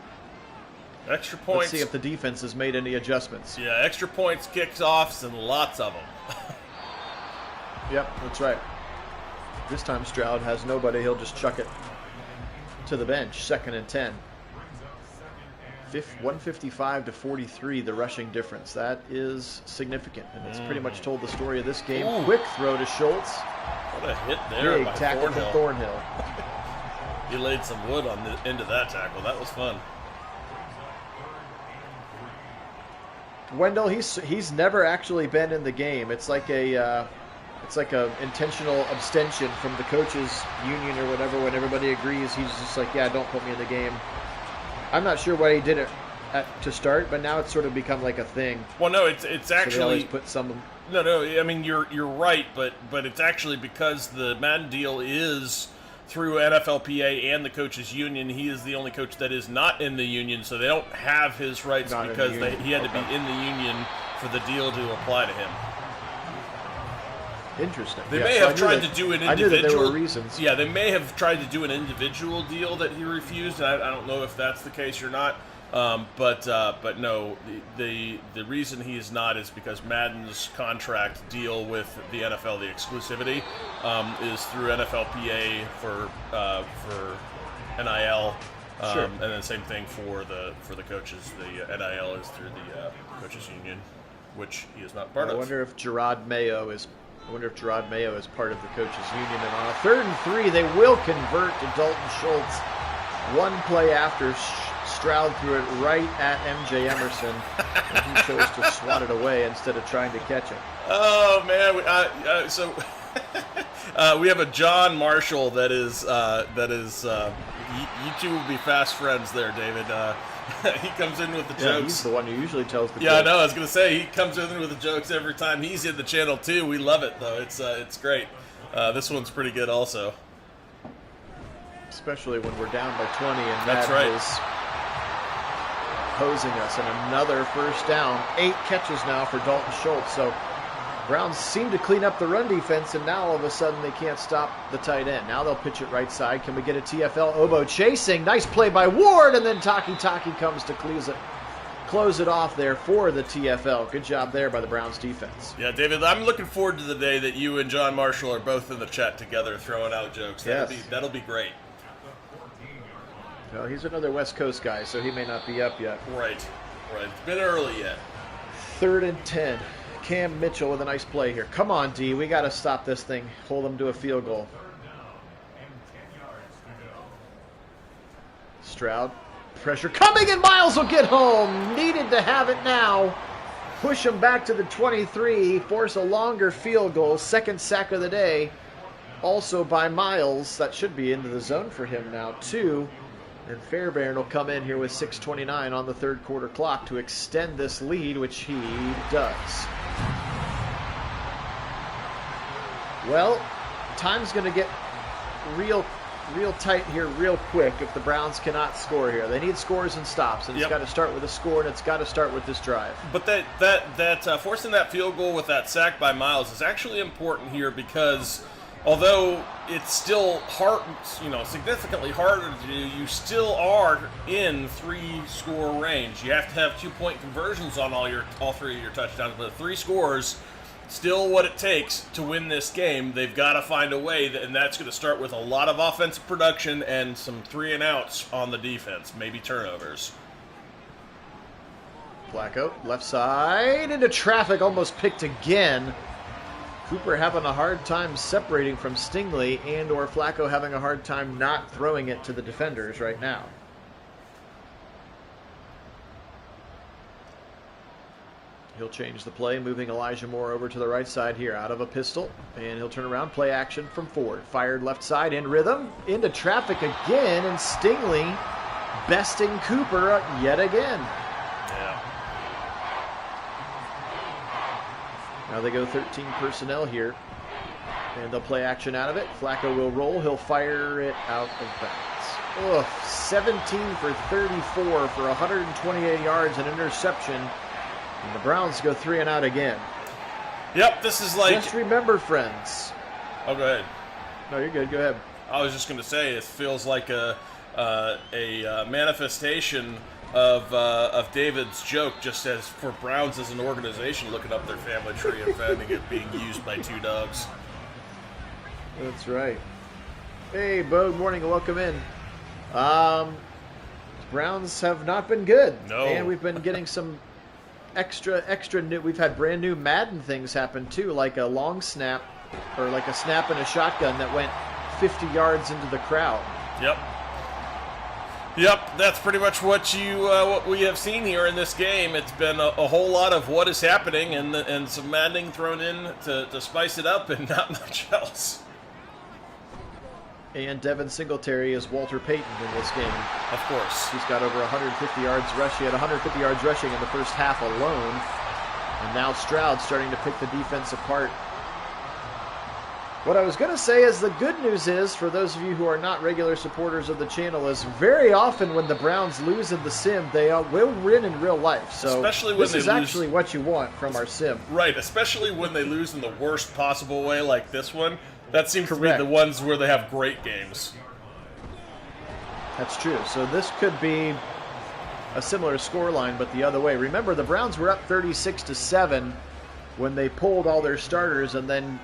Extra points. Let's see if the defense has made any adjustments. Yeah, extra points, kickoffs, and lots of them. Yep, that's right. This time Stroud has nobody. He'll just chuck it to the bench. 2nd and 10. 155 to 43, the rushing difference. That is significant, and it's pretty much told the story of this game. Quick throw to Schultz. What a hit there Big by tackle from Thornhill. He laid some wood on the end of that tackle. That was fun. Wendell, he's never actually been in the game. It's like a intentional abstention from the coaches union or whatever. When everybody agrees, he's just like, yeah, don't put me in the game. I'm not sure why he did it to start, but now it's sort of become like a thing. Well, no, it's actually. So they always put some. No. I mean, you're right, but it's actually because the Madden deal is through NFLPA and the coaches union. He is the only coach that is not in the union, so they don't have his rights because he had to be in the union for the deal to apply to him. Interesting. They may have tried to do an individual. I knew that there were reasons. Yeah, they may have tried to do an individual deal that he refused. I don't know if that's the case or not. But no, the reason he is not is because Madden's contract deal with the NFL, the exclusivity, is through NFLPA for NIL, Sure. and then same thing for the coaches. The NIL is through the coaches union, which he is not part of. I wonder if Gerard Mayo is part of the coaches union. And on a 3rd and 3, they will convert to Dalton Schultz. One play after Stroud threw it right at MJ Emerson, and he chose to swat it away instead of trying to catch it. Oh man, we have a John Marshall that is you two will be fast friends there, David. He comes in with the jokes. Yeah, he's the one who usually tells the jokes. Yeah, I know. I was gonna say he comes in with the jokes every time he's in the channel too. We love it though. It's great. This one's pretty good also. Especially when we're down by 20 and That's Madden right. is hosing us. And another first down. 8 catches now for Dalton Schultz. So Browns seem to clean up the run defense, and now all of a sudden they can't stop the tight end. Now they'll pitch it right side. Can we get a TFL? Obo chasing. Nice play by Ward, and then Taki comes to close it off there for the TFL. Good job there by the Browns defense. Yeah, David, I'm looking forward to the day that you and John Marshall are both in the chat together throwing out jokes. That'll be great. Well, he's another West Coast guy, so he may not be up yet. Right. It's been early yet. 3rd and 10. Cam Mitchell with a nice play here. Come on, D. We got to stop this thing. Hold them to a field goal. Stroud. Pressure coming, and Miles will get home. Needed to have it now. Push him back to the 23. Force a longer field goal. 2nd sack of the day. Also by Miles. That should be into the zone for him now, too. And Fairbairn will come in here with 6:29 on the 3rd quarter clock to extend this lead, which he does. Well, time's going to get real tight here real quick if the Browns cannot score here. They need scores and stops, and it's got to start with a score, and it's got to start with this drive. But that forcing that field goal with that sack by Miles is actually important here because although it's still hard, significantly harder to do, you still are in 3-score range. You have to have 2-point conversions on all 3 of your touchdowns, but 3 scores, still what it takes to win this game. They've got to find a way, and that's going to start with a lot of offensive production and some 3-and-outs on the defense, maybe turnovers. Flacco, left side, into traffic, almost picked again. Cooper having a hard time separating from Stingley, and or Flacco having a hard time not throwing it to the defenders right now. He'll change the play, moving Elijah Moore over to the right side here, out of a pistol, and he'll turn around, play action from Ford. Fired left side in rhythm, into traffic again, and Stingley besting Cooper yet again. Yeah. Now they go 13 personnel here, and they'll play action out of it. Flacco will roll. He'll fire it out of bounds. 17 for 34 for 128 yards and interception. And the Browns go 3-and-out again. Yep, this is like... Just remember, friends. Oh, go ahead. No, you're good. Go ahead. I was just going to say, it feels like a manifestation of David's joke, just as for Browns as an organization looking up their family tree and finding it being used by 2 dogs. That's right. Hey, Bo, good morning and welcome in. Browns have not been good. No. And we've been getting some extra new. We've had brand new Madden things happen too, like a long snap or like a snap in a shotgun that went 50 yards into the crowd. Yep, that's pretty much what we have seen here in this game. It's been a whole lot of what is happening and some maddening thrown in to spice it up and not much else. And Devin Singletary is Walter Payton in this game. Of course. He's got over 150 yards rushing. He had 150 yards rushing in the first half alone. And now Stroud starting to pick the defense apart. What I was going to say is the good news is, for those of you who are not regular supporters of the channel, is very often when the Browns lose in the sim, they will win in real life. So especially when this is actually what you want from our sim. Right, especially when they lose in the worst possible way like this one. That seems Correct. to be the ones where they have great games. That's true. So this could be a similar scoreline, but the other way. Remember, the Browns were up 36-7 when they pulled all their starters, and then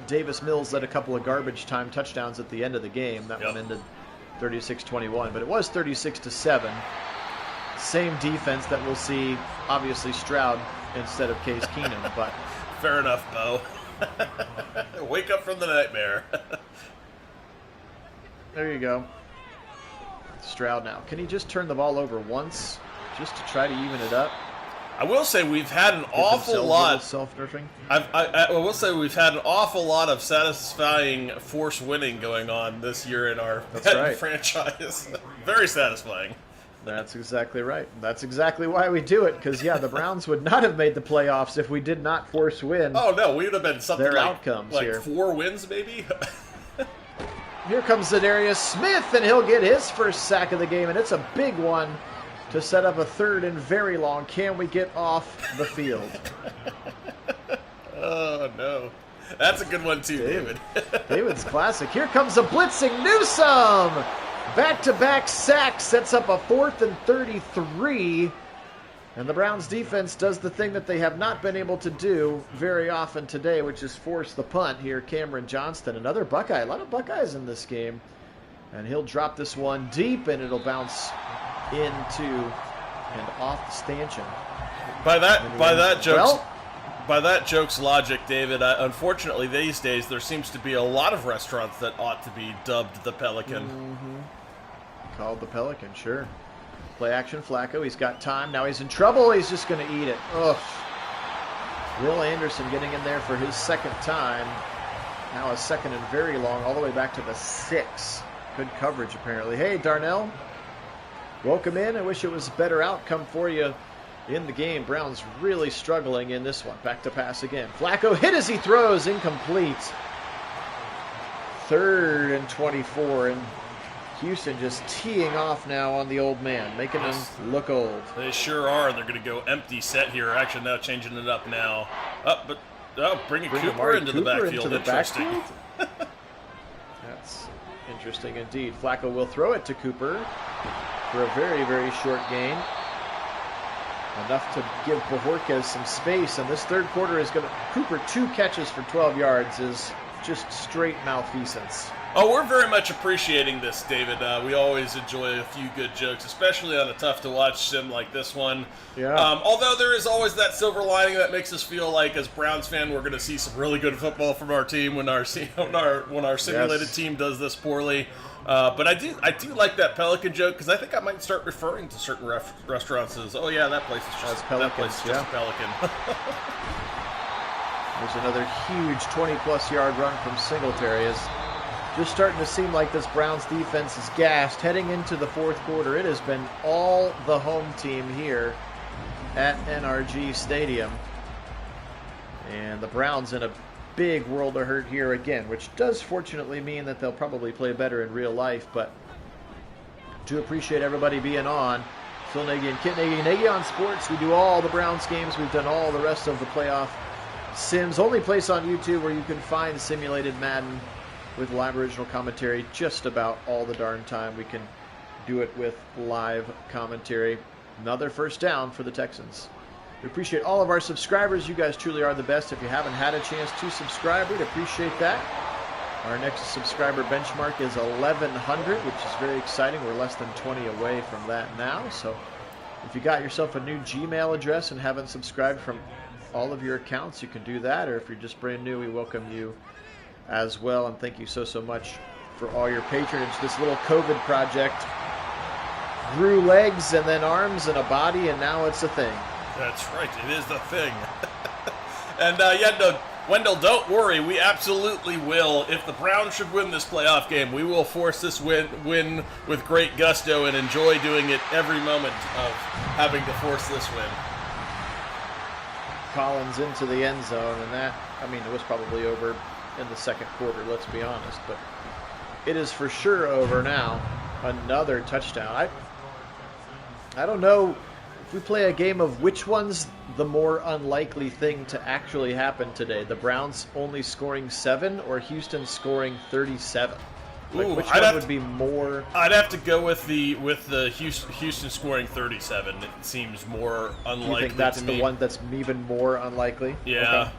Davis Mills led a couple of garbage time touchdowns at the end of the game. That one ended 36-21, but it was 36-7. Same defense that we'll see, obviously, Stroud instead of Case Keenum. But fair enough, Bo. Wake up from the nightmare. There you go. Stroud now. Can he just turn the ball over once just to try to even it up? I will say we've had an awful lot. Self-nerfing. I will say we've had an awful lot of satisfying force winning going on this year in our franchise. Very satisfying. That's exactly right. That's exactly why we do it. Because the Browns would not have made the playoffs if we did not force win. Oh no, we would have been something their like outcomes here. 4 wins maybe. Here comes Zadarius Smith, and he'll get his first sack of the game, and it's a big one to set up a third and very long. Can we get off the field? Oh, no. That's a good one, too, David. David's classic. Here comes a blitzing Newsome. Back-to-back sack sets up a 4th and 33. And the Browns defense does the thing that they have not been able to do very often today, which is force the punt. Here, Cameron Johnston, another Buckeye. A lot of Buckeyes in this game. And he'll drop this one deep, and it'll bounce into and off the stanchion. By that joke's logic, David, unfortunately these days there seems to be a lot of restaurants that ought to be dubbed the Pelican. Mm-hmm. Called the Pelican, sure. Play action, Flacco. He's got time. Now he's in trouble. He's just going to eat it. Ugh. Will Anderson getting in there for his second time. Now a second and very long, all the way back to the 6. Good coverage, apparently. Hey, Darnell. Welcome in. I wish it was a better outcome for you in the game. Browns really struggling in this one. Back to pass again. Flacco hit as he throws. Incomplete. 3rd and 24. And Houston just teeing off now on the old man, making him look old. They sure are. They're going to go empty set here. Actually, now changing it up now. Bringing Cooper into the backfield. Interesting. That's interesting indeed. Flacco will throw it to Cooper for a very, very short gain. Enough to give Bojorquez some space. And this third quarter is going to... Cooper, 2 catches for 12 yards is just straight malfeasance. Oh, we're very much appreciating this, David. We always enjoy a few good jokes, especially on a tough-to-watch sim like this one. Yeah. Although there is always that silver lining that makes us feel like, as Browns fan, we're going to see some really good football from our team when our simulated team does this poorly. But I do like that Pelican joke, because I think I might start referring to certain restaurants as, oh yeah, that place is just a Pelican. There's another huge 20-plus yard run from Singletary. It's just starting to seem like this Browns defense is gassed. Heading into the fourth quarter, it has been all the home team here at NRG Stadium. And the Browns in a big world of hurt here again, which does fortunately mean that they'll probably play better in real life, but do appreciate everybody being on. Phil Nagy and Kit Nagy. Nagy on Sports. We do all the Browns games. We've done all the rest of the playoff sims. Only place on YouTube where you can find simulated Madden with live original commentary just about all the darn time. We can do it with live commentary. Another first down for the Texans. We appreciate all of our subscribers. You guys truly are the best. If you haven't had a chance to subscribe, we'd appreciate that. Our next subscriber benchmark is 1,100, which is very exciting. We're less than 20 away from that now. So if you got yourself a new Gmail address and haven't subscribed from all of your accounts, you can do that. Or if you're just brand new, we welcome you as well. And thank you so much for all your patronage. This little COVID project grew legs and then arms and a body, and now it's a thing. That's right, it is the thing. And Wendell, don't worry, we absolutely will. If the Browns should win this playoff game, we will force this win with great gusto and enjoy doing it every moment of having to force this win. Collins into the end zone, and that, it was probably over in the second quarter, let's be honest. But it is for sure over now. Another touchdown. I don't know if we play a game of which one's the more unlikely thing to actually happen today. The Browns only scoring 7 or Houston scoring 37? Like, Ooh, which one would be more? I'd have to go with the Houston scoring 37. It seems more unlikely. You think that's the one that's even more unlikely? Yeah,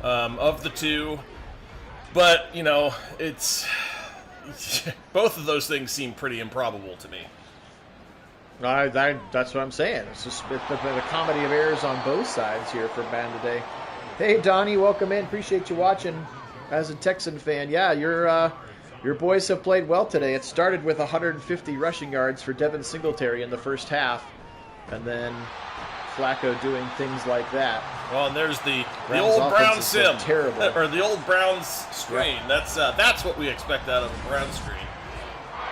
okay. Of the two. But you know, it's both of those things seem pretty improbable to me. That's what I'm saying. It's just been a comedy of errors on both sides here for Man today. Hey Donnie, welcome in. Appreciate you watching. As a Texan fan, yeah, your boys have played well today. It started with 150 rushing yards for Devin Singletary in the first half, and then Flacco doing things like that. Well, and there's the old Brown sim, terrible, or the old Browns screen. Yeah. That's what we expect out of a Brown screen.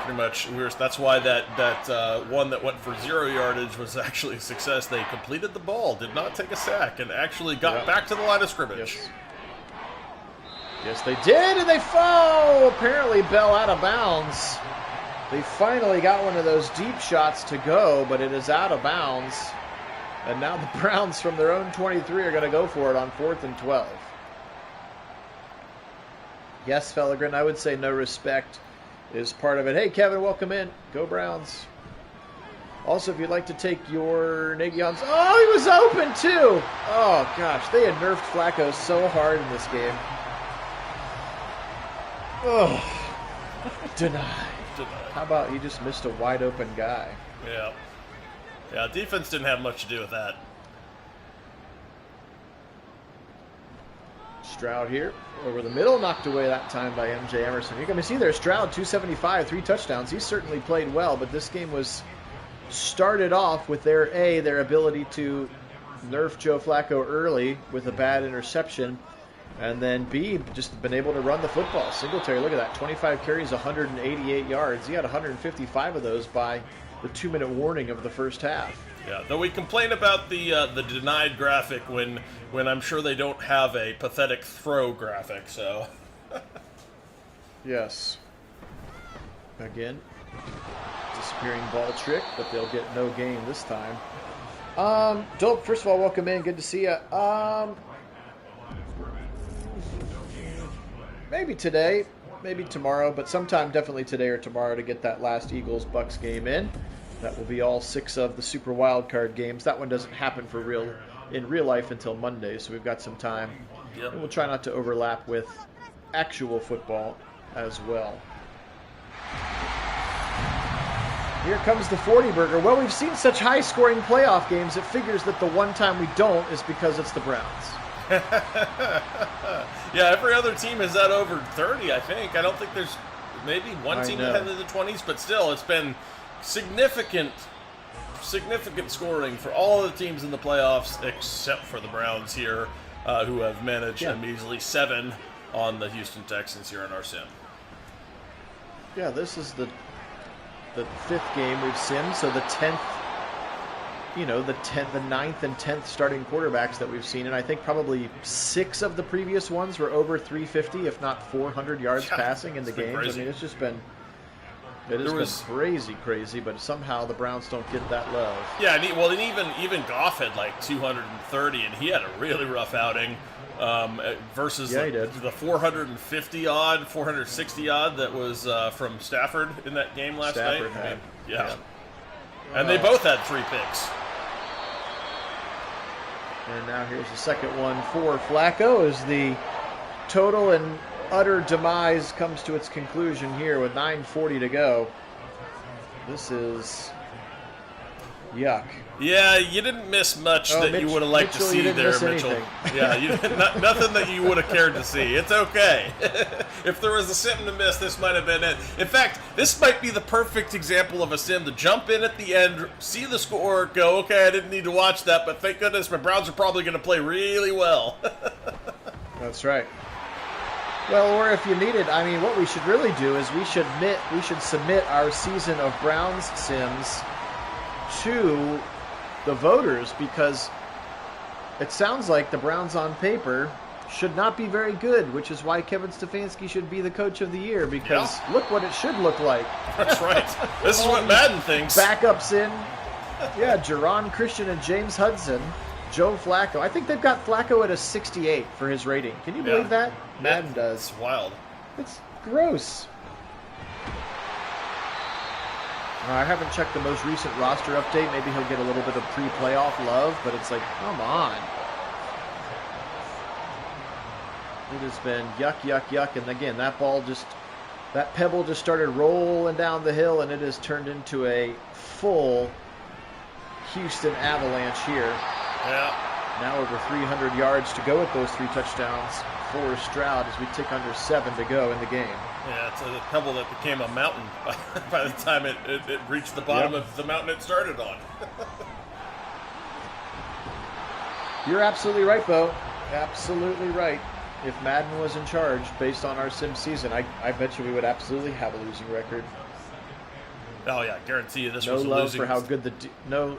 Pretty much, that's why that one that went for 0 yardage was actually a success. They completed the ball, did not take a sack, and actually got back to the line of scrimmage. Yes, they did, and they fall. Apparently, Bell out of bounds. They finally got one of those deep shots to go, but it is out of bounds. And now the Browns from their own 23 are going to go for it on 4th and 12. Yes, Fellegren, I would say no respect is part of it. Hey, Kevin, welcome in. Go Browns. Also, if you'd like to take your Nagy on... Oh, he was open, too. Oh, gosh. They had nerfed Flacco so hard in this game. Oh. Denied. How about he just missed a wide-open guy? Yeah. Yeah, defense didn't have much to do with that. Stroud here, over the middle, knocked away that time by MJ Emerson. You can see there, Stroud, 275, 3 touchdowns. He certainly played well, but this game was started off with their ability to nerf Joe Flacco early with a bad interception, and then B, just been able to run the football. Singletary, look at that, 25 carries, 188 yards. He had 155 of those by the 2-minute warning of the first half. Yeah, though we complain about the denied graphic when I'm sure they don't have a pathetic throw graphic, so. Yes. Again, disappearing ball trick, but they'll get no gain this time. Dope, first of all, welcome in. Good to see you. Maybe today, maybe tomorrow, but sometime definitely today or tomorrow to get that last Eagles-Bucks game in. That will be all 6 of the Super Wildcard games. That one doesn't happen in real life until Monday, so we've got some time. Yep. And we'll try not to overlap with actual football as well. Here comes the 40 burger. Well, we've seen such high-scoring playoff games, it figures that the one time we don't is because it's the Browns. Yeah, every other team is at over 30, I think. I don't think there's maybe one team ahead of the 20s, but still, it's been significant scoring for all of the teams in the playoffs except for the Browns here, who have managed a measly 7 on the Houston Texans here in our sim. Yeah, this is the 5th game we've simmed, so the 10th, the 9th and 10th starting quarterbacks that we've seen, and I think probably 6 of the previous ones were over 350, if not 400 yards passing in the games. Crazy. I mean, it's just been... It has been crazy, but somehow the Browns don't get that love. Yeah, and even Goff had like 230, and he had a really rough outing versus the 450-odd, 460-odd that was from Stafford in that game last night. Yeah. And they both had 3 picks. And now here's the second one for Flacco as the total and utter demise comes to its conclusion here with 9:40 to go. This is yuck. Yeah, you didn't miss much that you would have liked to see there, Mitchell. Yeah, nothing that you would have cared to see. It's okay. If there was a sim to miss, this might have been it. In fact, this might be the perfect example of a sim to jump in at the end, see the score, go, okay, I didn't need to watch that, but thank goodness my Browns are probably going to play really well. That's right. Well, or if you need it, I mean, what we should really do is we should submit our season of Browns sims to the voters, because it sounds like the Browns on paper should not be very good, which is why Kevin Stefanski should be the coach of the year, because look what it should look like. That's right. This is what Madden thinks. Backups in. Yeah, Jerron Christian and James Hudson. Joe Flacco. I think they've got Flacco at a 68 for his rating. Can you believe that? Madden does. It's wild. It's gross. I haven't checked the most recent roster update. Maybe he'll get a little bit of pre-playoff love, but it's like, come on. It has been yuck, yuck, yuck. And again, that pebble just started rolling down the hill, and it has turned into a full Houston avalanche here. Yeah. Now over 300 yards to go with those 3 touchdowns for Stroud as we tick under 7 to go in the game. Yeah, it's a pebble that became a mountain by the time it reached the bottom of the mountain it started on. You're absolutely right, Bo. Absolutely right. If Madden was in charge, based on our sim season, I bet you we would absolutely have a losing record. Oh yeah, guarantee you this no was a love losing. For how good the no.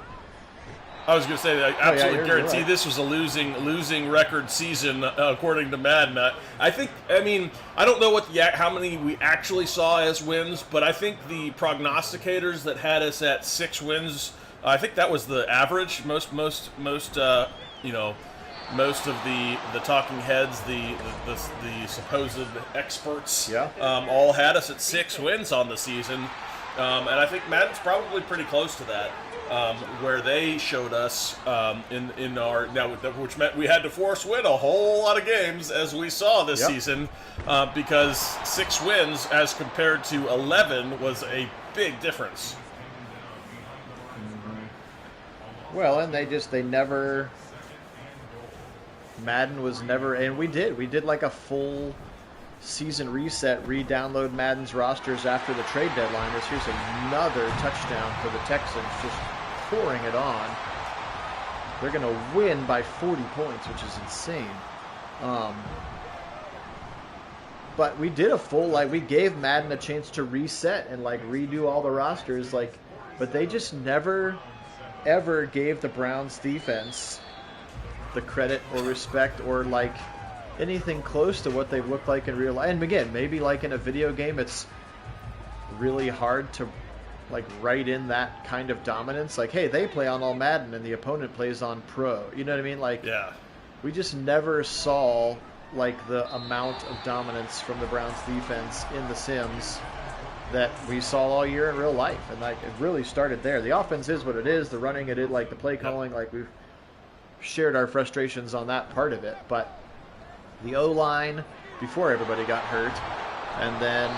I was going to say, I absolutely guarantee right. This was a losing record season, according to Madden. I mean, I don't know how many we actually saw as wins, but I think the prognosticators that had us at 6 wins, I think that was the average. Most of the talking heads, the supposed experts, all had us at 6 wins on the season, and I think Madden's probably pretty close to that. Where they showed us in our which meant we had to force win a whole lot of games as we saw this season, because 6 wins as compared to 11 was a big difference. Mm-hmm. Well, and they never. Madden was never, and we did like a full season reset, re-download Madden's rosters after the trade deadline. Here's another touchdown for the Texans, just pouring it on. They're going to win by 40 points, which is insane. But we did a full, we gave Madden a chance to reset and redo all the rosters, but they just never, ever gave the Browns defense the credit or respect or anything close to what they've looked like in real life. And again, maybe in a video game, it's really hard to write in that kind of dominance. Hey, they play on all Madden and the opponent plays on Pro. You know what I mean? We just never saw the amount of dominance from the Browns defense in the Sims that we saw all year in real life. And it really started there. The offense is what it is. The running, it is the play calling. We've shared our frustrations on that part of it. But the O-line before everybody got hurt, and then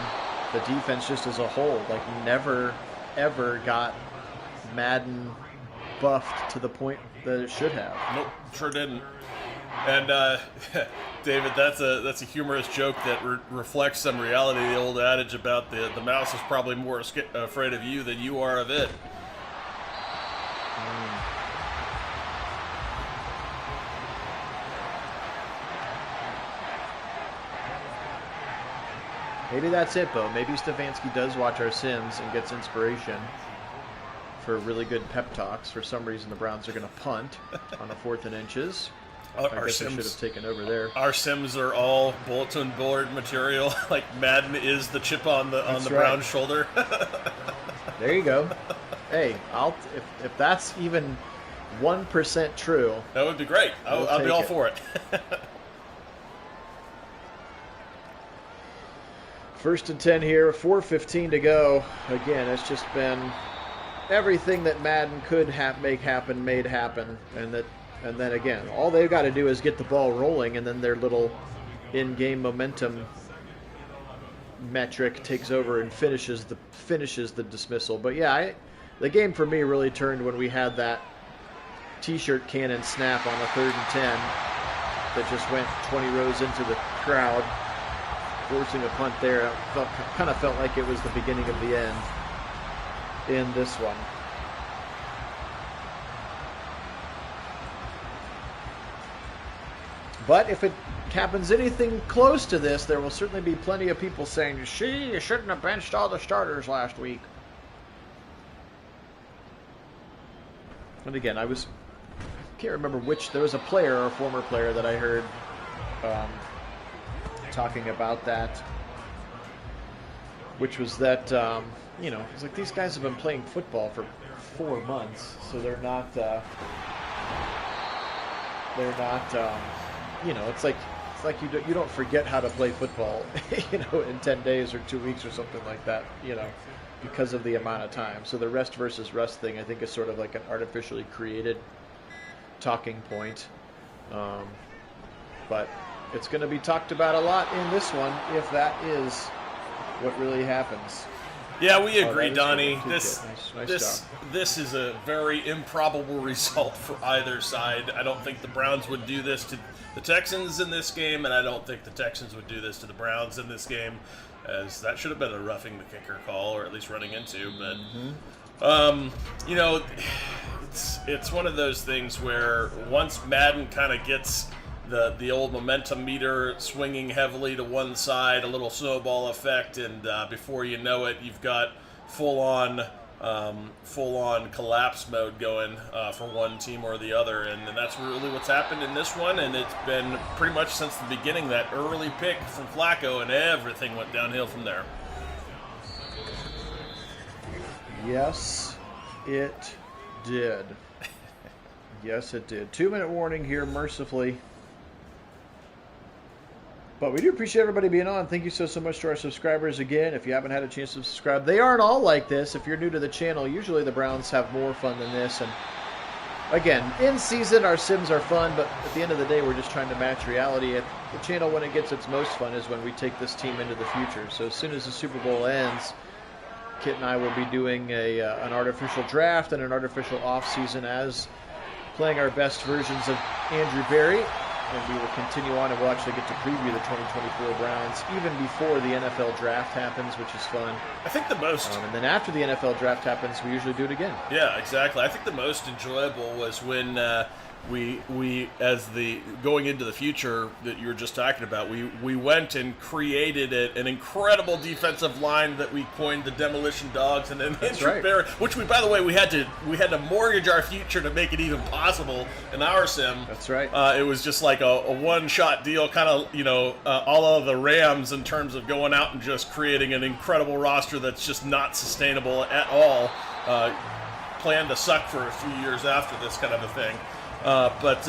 the defense just as a whole, never ever got Madden buffed to the point that it should have. Nope, sure didn't. And David, that's a humorous joke that reflects some reality. The old adage about the mouse is probably more afraid of you than you are of it. Maybe that's it, Bo. Maybe Stefanski does watch our Sims and gets inspiration for really good pep talks. For some reason, the Browns are going to punt on a 4th and inches. I guess I should have taken over there. Our Sims are all bulletin board material. Madden is the chip on the Browns' shoulder. There you go. Hey, if that's even 1% true, that would be great. I'll be all for it. 1st and 10 here, 4:15 to go. Again, it's just been everything that Madden could make happen, made happen, and then again, all they've got to do is get the ball rolling, and then their little in-game momentum metric takes over and finishes the dismissal. But yeah, the game for me really turned when we had that T-shirt cannon snap on a 3rd and 10 that just went 20 rows into the crowd, forcing a punt there. It kind of felt like it was the beginning of the end in this one. But if it happens anything close to this, there will certainly be plenty of people saying, you shouldn't have benched all the starters last week. And again, I can't remember there was a player or a former player that I heard talking about that, which was that, it's like these guys have been playing football for 4 months, so they're not, it's like you don't forget how to play football, in 10 days or 2 weeks or something like that, because of the amount of time. So the rest versus rust thing, I think, is sort of like an artificially created talking point. But it's going to be talked about a lot in this one if that is what really happens. Yeah, we agree, Donnie. Nice This is a very improbable result for either side. I don't think the Browns would do this to the Texans in this game, and I don't think the Texans would do this to the Browns in this game, as that should have been a roughing the kicker call, or at least running into. But it's one of those things where once Madden kind of gets the old momentum meter swinging heavily to one side, a little snowball effect, and before you know it, you've got full-on collapse mode going for one team or the other, and that's really what's happened in this one. And it's been pretty much since the beginning, that early pick from Flacco, and everything went downhill from there. Yes, it did. Yes, it did. 2-minute warning here, mercifully. But we do appreciate everybody being on. Thank you so much to our subscribers again. If you haven't had a chance to subscribe, they aren't all like this. If you're new to the channel, usually the Browns have more fun than this. And again, in season, our sims are fun, but at the end of the day, we're just trying to match reality. At the channel, when it gets its most fun, is when we take this team into the future. So as soon as the Super Bowl ends, Kit and I will be doing an artificial draft and an artificial offseason, as playing our best versions of Andrew Berry. And we will continue on, and we'll actually get to preview the 2024 Browns even before the NFL draft happens, which is fun. I think the most... and then after the NFL draft happens, we usually do it again. Yeah, exactly. I think the most enjoyable was when we as the going into the future that you were just talking about, we went and created an incredible defensive line that we coined the Demolition Dogs, and then Andrew Berry, which by the way, we had to mortgage our future to make it even possible in our sim. That's right. It was just like a one-shot deal, kind of, all of the Rams in terms of going out and just creating an incredible roster that's just not sustainable at all. Planned to suck for a few years after this kind of a thing. But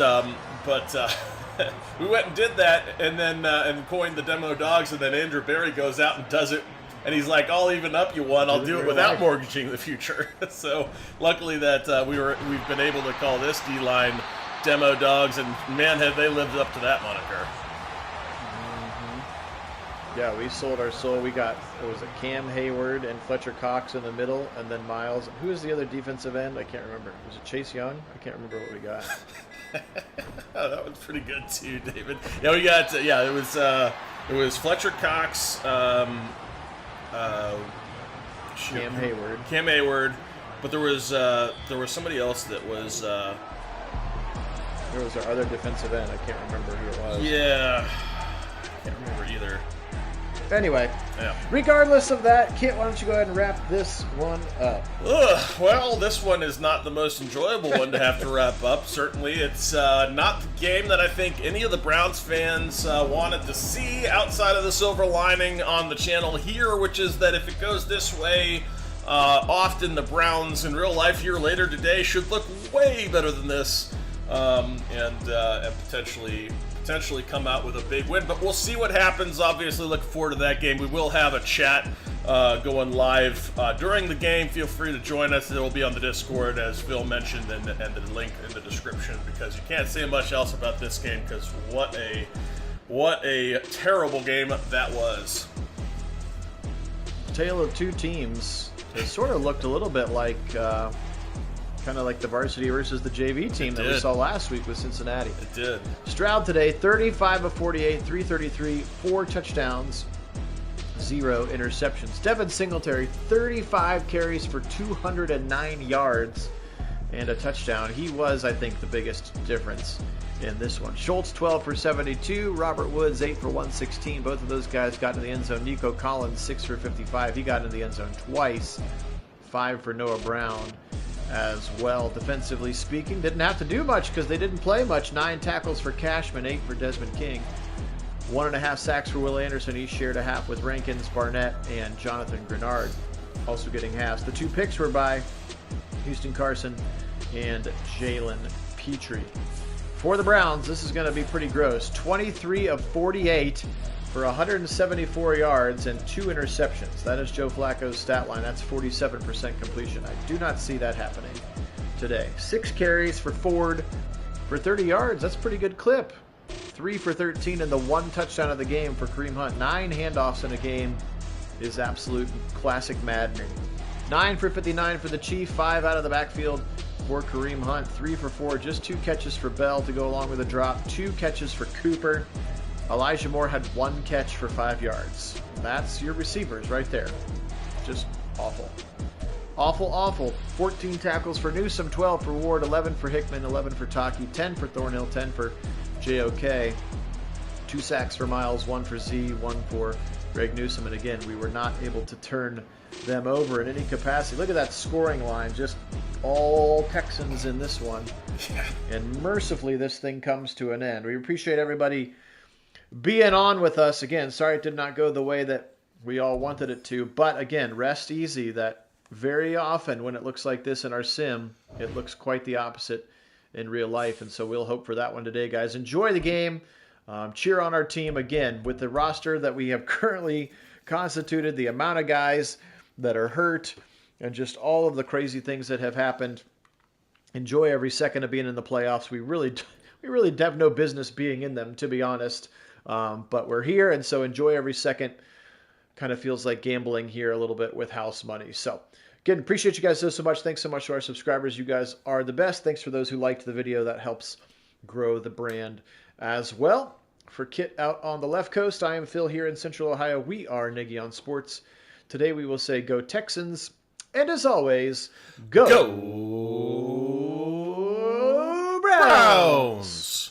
we went and did that, and then and coined the Demo Dogs, and then Andrew Berry goes out and does it, and he's like, "I'll even up you one. I'll do it without mortgaging the future." So luckily that we've been able to call this D-line Demo Dogs, and man, had they lived up to that moniker. Yeah, we sold our soul. We got, Cam Hayward and Fletcher Cox in the middle, and then Miles. Who was the other defensive end? I can't remember. Was it Chase Young? I can't remember what we got. Oh, that was pretty good too, David. Yeah, we got. It was Fletcher Cox. Cam Hayward. Cam Hayward, but there was somebody else that was. There was our other defensive end. I can't remember who it was. Yeah, I can't remember either. Anyway, yeah. Regardless of that, Kit, why don't you go ahead and wrap this one up? Well, this one is not the most enjoyable one to have to wrap up. Certainly, it's not the game that I think any of the Browns fans wanted to see outside of the silver lining on the channel here, which is that if it goes this way, often the Browns in real life here later today should look way better than this, and potentially come out with a big win, but we'll see what happens. Obviously, looking forward to that game. We will have a chat going live during the game. Feel free to join us. It will be on the Discord, as Phil mentioned, and the link in the description, because you can't say much else about this game, because what a terrible game that was. Tale of two teams. It sort of looked a little bit like kind of like the varsity versus the JV team that we saw last week with Cincinnati. It did. Stroud today, 35 of 48, 333, 4 touchdowns, 0 interceptions. Devin Singletary, 35 carries for 209 yards and a touchdown. He was, I think, the biggest difference in this one. Schultz, 12 for 72. Robert Woods, 8 for 116. Both of those guys got into the end zone. Nico Collins, 6 for 55. He got into the end zone twice. 5 for Noah Brown as well. Defensively speaking, didn't have to do much because they didn't play much. 9 tackles for Cashman, 8 for Desmond King. 1.5 sacks for Will Anderson. He shared a half with Rankins, Barnett, and Jonathan Grenard, also getting halves. The 2 picks were by Houston Carson and Jalen Petrie. For the Browns, this is going to be pretty gross. 23 of 48 for 174 yards and 2 interceptions. That is Joe Flacco's stat line. That's 47% completion. I do not see that happening today. 6 carries for Ford for 30 yards. That's a pretty good clip. 3 for 13 and the 1 touchdown of the game for Kareem Hunt. 9 handoffs in a game is absolute classic maddening. 9 for 59 for the Chief. 5 out of the backfield for Kareem Hunt. 3 for 4. Just 2 catches for Bell to go along with a drop. 2 catches for Cooper. Elijah Moore had 1 catch for 5 yards. That's your receivers right there. Just awful. Awful, awful. 14 tackles for Newsome, 12 for Ward, 11 for Hickman, 11 for Taki, 10 for Thornhill, 10 for JOK. 2 sacks for Miles, 1 for Z, 1 for Greg Newsome. And again, we were not able to turn them over in any capacity. Look at that scoring line. Just all Texans in this one. Yeah. And mercifully, this thing comes to an end. We appreciate everybody being on with us. Again, sorry it did not go the way that we all wanted it to. But again, rest easy that very often when it looks like this in our sim, it looks quite the opposite in real life. And so we'll hope for that one today, guys. Enjoy the game. Cheer on our team. Again, with the roster that we have currently constituted, the amount of guys that are hurt, and just all of the crazy things that have happened. Enjoy every second of being in the playoffs. We really have no business being in them, to be honest. But we're here, and so enjoy every second. Kind of feels like gambling here a little bit with house money. So, again, appreciate you guys so much. Thanks so much to our subscribers. You guys are the best. Thanks for those who liked the video. That helps grow the brand as well. For Kit out on the left coast, I am Phil here in Central Ohio. We are Nagy on Sports. Today we will say go Texans. And as always, go Browns!